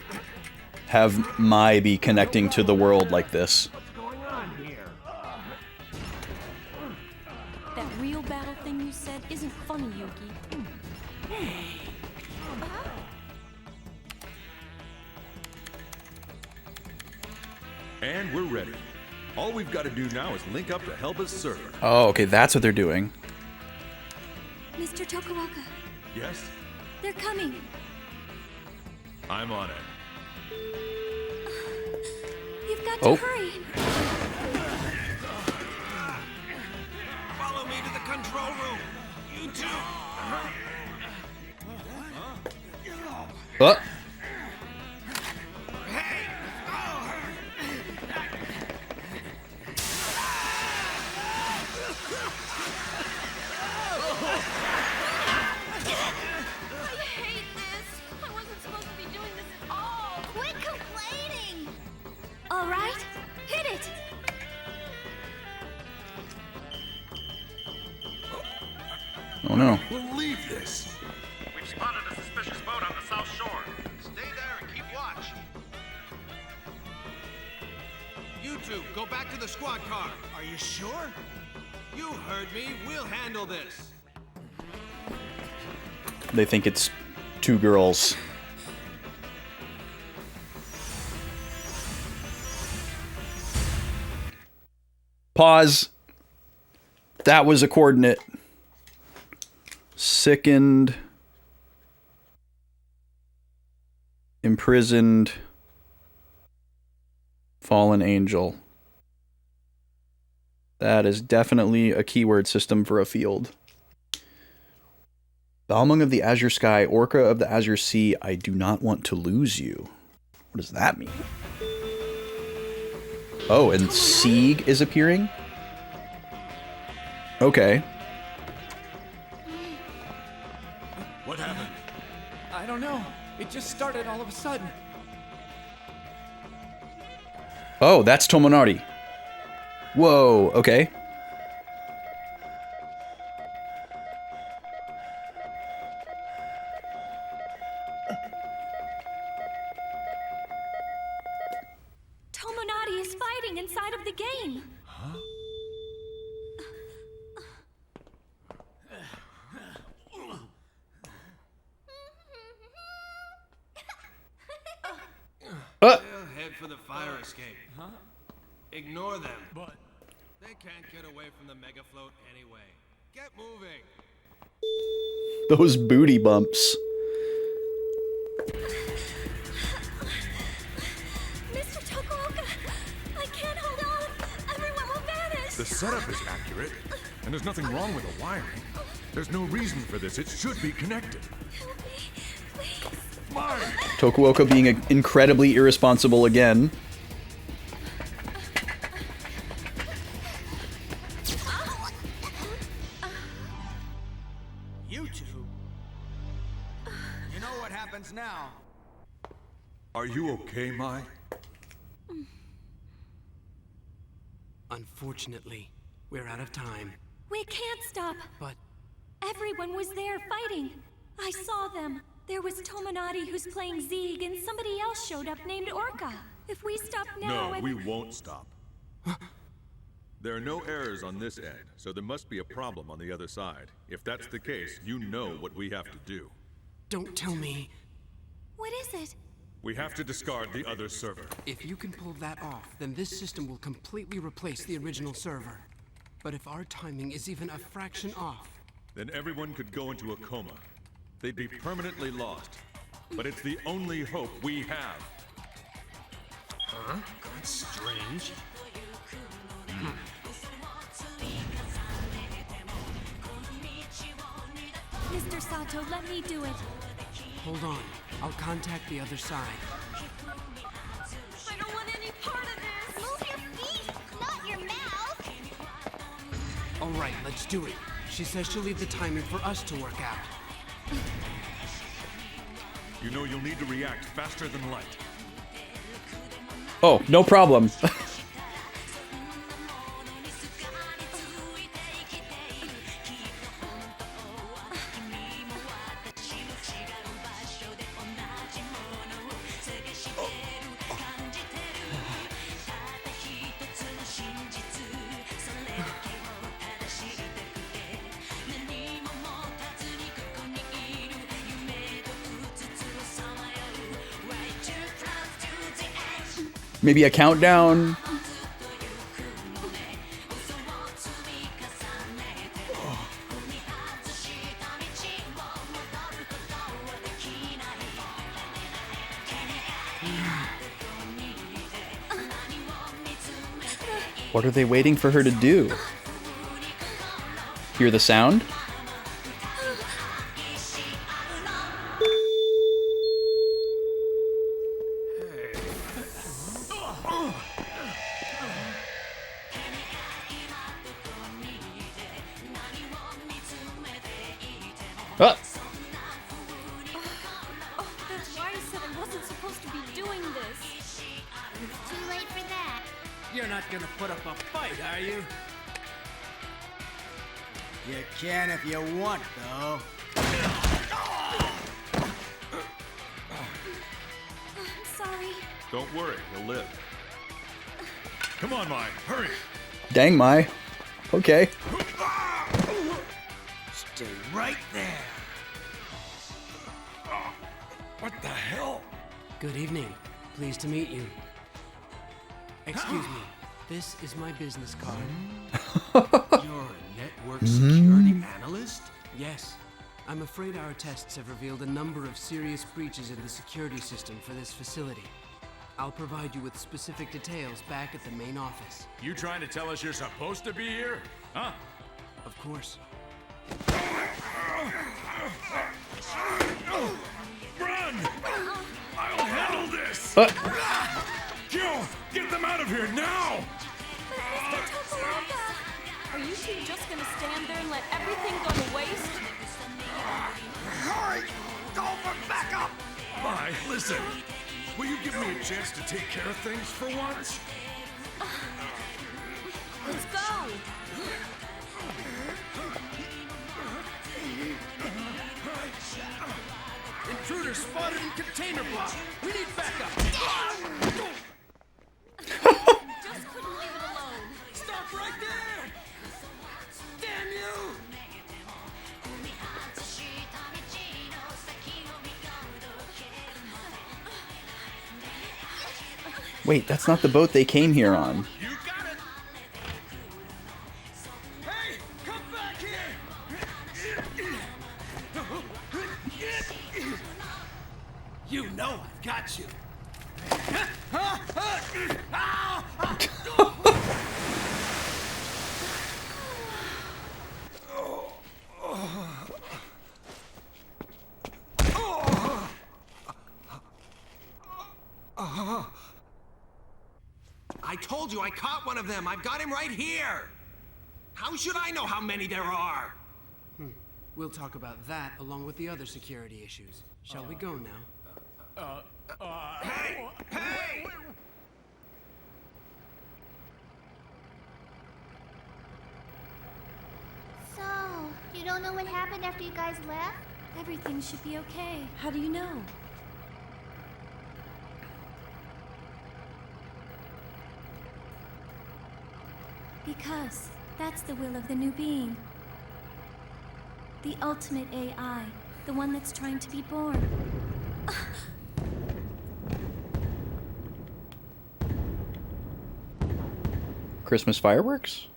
have Mai be connecting to the world like this. That real battle thing you said isn't funny, Yuki. And we're ready. All we've got to do now is link up to Helba's server. Oh, okay, that's what they're doing. Mr. Tokuoka, Yes? they're coming. I'm on it. You've got Oh. to hurry. Follow me to the control room. You two. I hate this. I wasn't supposed to be doing this at all. Quit complaining. All right, hit it. Oh no. Believe this. We've spotted a suspicious boat on the south shore. Stay there and keep watch. You two, go back to the squad car. Are you sure? You heard me. We'll handle this. They think it's two girls. Pause. That was a coordinate. Sickened. Imprisoned. Fallen angel. That is definitely a keyword system for a field. Balmung of the Azure Sky, Orca of the Azure Sea, I do not want to lose you. What does that mean? Oh, and Sieg is appearing? Okay. What happened? I don't know. It just started all of a sudden. Oh, that's Tomonari. Whoa, okay. Tomonari is fighting inside of the game. Huh? They'll head for the fire escape. Huh? Ignore them. But they can't get away from the mega float anyway. Get moving. Those booty bumps. Mr. Tokuoka, I can't hold on. Everyone will vanish. The setup is accurate, and there's nothing wrong with the wiring. There's no reason for this. It should be connected. Tokuoka being incredibly irresponsible again. what happens now. Are you okay, Mai? Unfortunately, we're out of time. We can't stop. But Everyone was there fighting. I saw them. There was Tominati who's playing Zeeg, and somebody else showed up named Orca. If we stop now, No, we won't stop. There are no errors on this end, so there must be a problem on the other side. If that's the case, you know what we have to do. don't tell me. What is it? We have to discard the other server. If you can pull that off, then this system will completely replace the original server. But if our timing is even a fraction off, Then everyone could go into a coma. They'd be permanently lost. But it's the only hope we have. Huh? That's strange. Mr. Sato, let me do it. hold on. I'll contact the other side. I don't want any part of this. Move your feet, not your mouth. All right, let's do it. She says she'll leave the timing for us to work out. You know you'll need to react faster than light. Oh, no problem. Maybe a countdown. What are they waiting for her to do? Hear the sound? Ah! Oh, that's why I said I wasn't supposed to be doing this. It's too late for that. You're not gonna put up a fight, are you? You can if you want, though. I'm sorry. Don't worry, he'll live. Come on, Mai, hurry! Dang, Mai. Okay. Stay right there. What the hell? Good evening. Pleased to meet you. Excuse me. This is my business card. You're a network security analyst? Yes. I'm afraid our tests have revealed a number of serious breaches in the security system for this facility. I'll provide you with specific details back at the main office. You trying to tell us you're supposed to be here? Huh? Of course. Run! I'll handle this! Gil, get them out of here now! Mr. Totsuoka! Are you two just gonna stand there and let everything go to waste? Hurry! Go for backup! Mai, listen. Will you give me a chance to take care of things for once? Let's go! Intruder spotted in container block. We need backup. Just couldn't leave it alone. Stop right there! Damn you! Wait, that's not the boat they came here on. You got it! Hey, come back here! You know I've got you. I told you I caught one of them. I've got him right here. How should I know how many there are? We'll talk about that along with the other security issues. Shall we go now? Hey! Hey! So, you don't know what happened after you guys left? Everything should be okay. How do you know? Because that's the will of the new being. The ultimate AI. The one that's trying to be born. Christmas fireworks?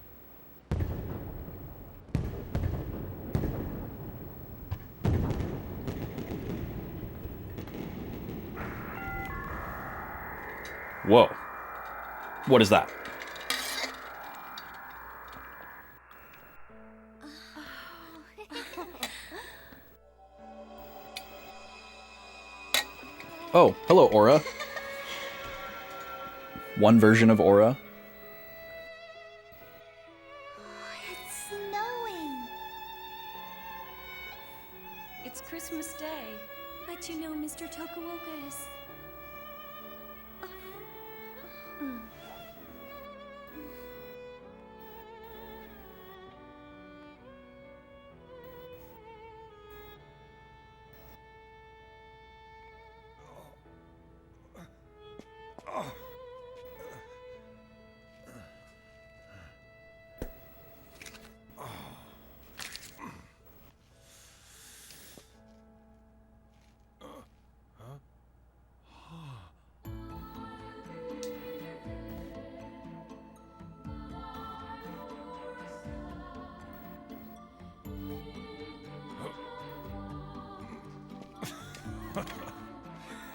Whoa. What is that? Oh, hello, Aura. One version of Aura. It's snowing. It's Christmas Day. But you know Mr. Tokuoka is...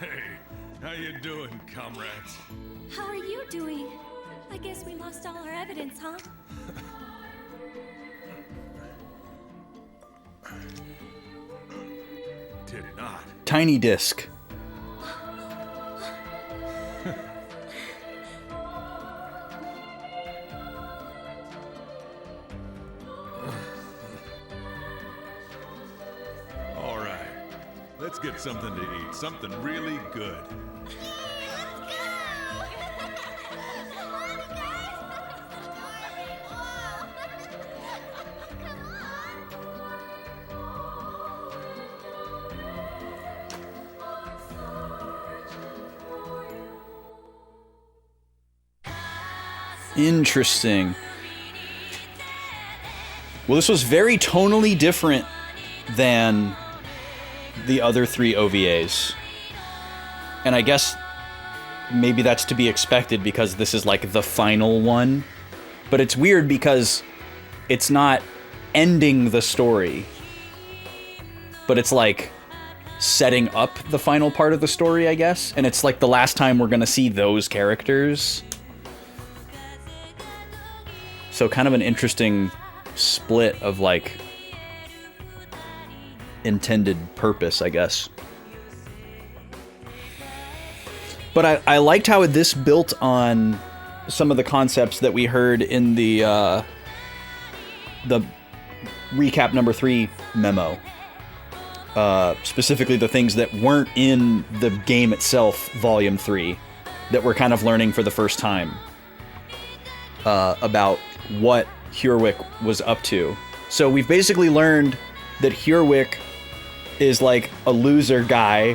Hey, how you doing, comrades? How are you doing? I guess we lost all our evidence, huh? Did not. Tiny disc. All right, let's get something to eat, something really good. Interesting. Well, this was very tonally different than the other three OVAs. And I guess maybe that's to be expected because this is like the final one. But it's weird because it's not ending the story, but it's like setting up the final part of the story, I guess. And it's like the last time we're gonna see those characters. So kind of an interesting split of like intended purpose, I guess. But I liked how this built on some of the concepts that we heard in the recap number 3 memo. Specifically the things that weren't in the game itself, Volume 3, that we're kind of learning for the first time about what Hurwick was up to. So we've basically learned that Hurwick is like a loser guy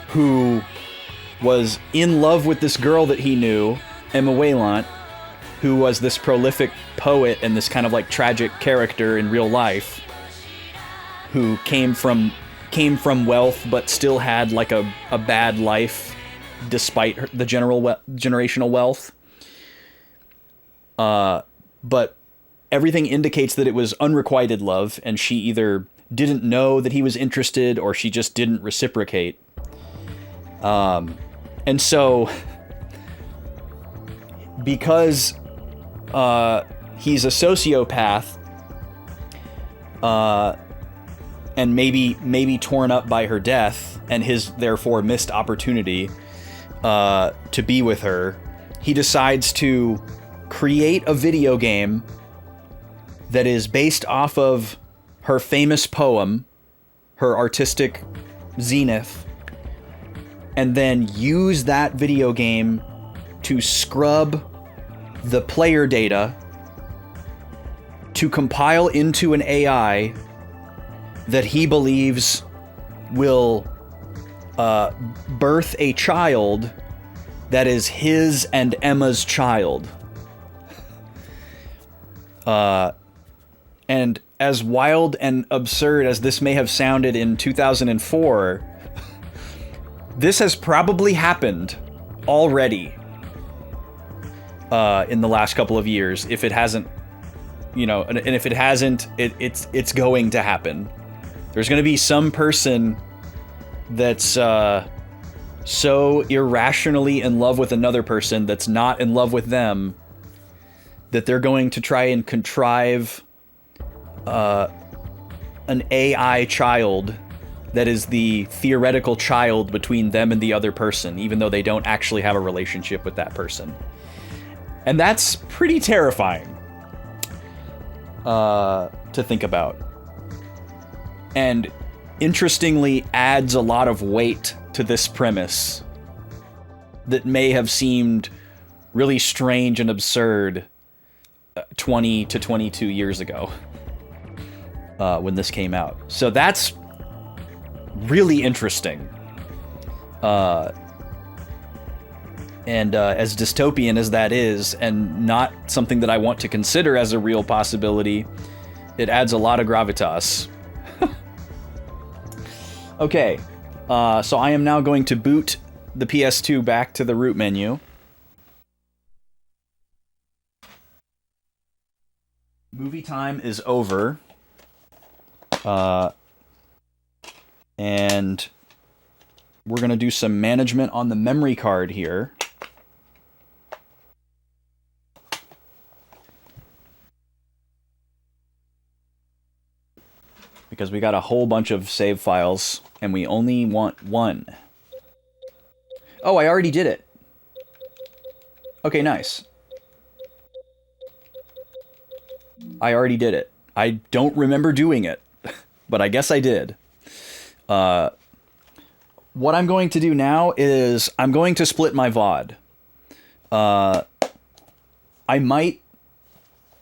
who was in love with this girl that he knew, Emma Waylant, who was this prolific poet and this kind of like tragic character in real life, who came from wealth but still had like a bad life despite the generational wealth. But everything indicates that it was unrequited love, and she either didn't know that he was interested or she just didn't reciprocate. And so, because he's a sociopath, and maybe torn up by her death and his therefore missed opportunity to be with her, he decides to create a video game that is based off of her famous poem, her artistic zenith, and then use that video game to scrub the player data to compile into an AI that he believes will birth a child that is his and Emma's child. And as wild and absurd as this may have sounded in 2004, this has probably happened already in the last couple of years. If it hasn't, you know, and if it hasn't, it's going to happen. There's going to be some person that's so irrationally in love with another person that's not in love with them that they're going to try and contrive an AI child that is the theoretical child between them and the other person, even though they don't actually have a relationship with that person. And that's pretty terrifying to think about. And interestingly adds a lot of weight to this premise that may have seemed really strange and absurd 20 to 22 years ago when this came out. So that's really interesting. And as dystopian as that is, and not something that I want to consider as a real possibility, it adds a lot of gravitas. Okay, so I am now going to boot the PS2 back to the root menu. Movie time is over. And we're going to do some management on the memory card here. Because we got a whole bunch of save files, and we only want one. Oh, I already did it. Okay, nice. I already did it. I don't remember doing it, but I guess I did. What I'm going to do now is I'm going to split my VOD. I might,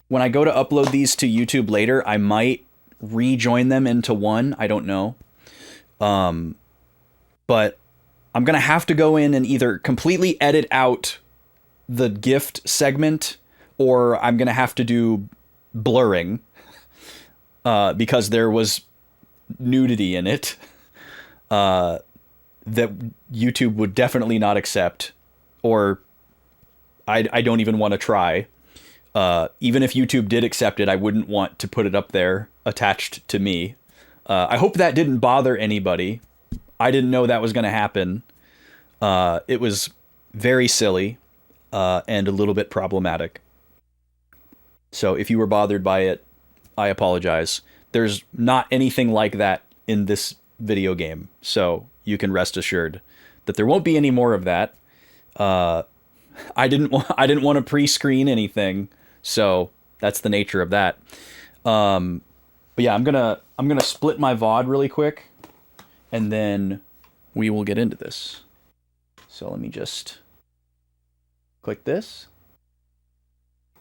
when I go to upload these to YouTube later, I might rejoin them into one. I don't know. But I'm going to have to go in and either completely edit out the gift segment, or I'm going to have to do blurring because there was nudity in it that YouTube would definitely not accept, or I don't even want to try. Even if YouTube did accept it, I wouldn't want to put it up there attached to me. I hope that didn't bother anybody. I didn't know that was going to happen. It was very silly and a little bit problematic. So if you were bothered by it, I apologize. There's not anything like that in this video game, so you can rest assured that there won't be any more of that. I didn't want to pre-screen anything, so that's the nature of that. But yeah, I'm gonna split my VOD really quick, and then we will get into this. So let me just click this.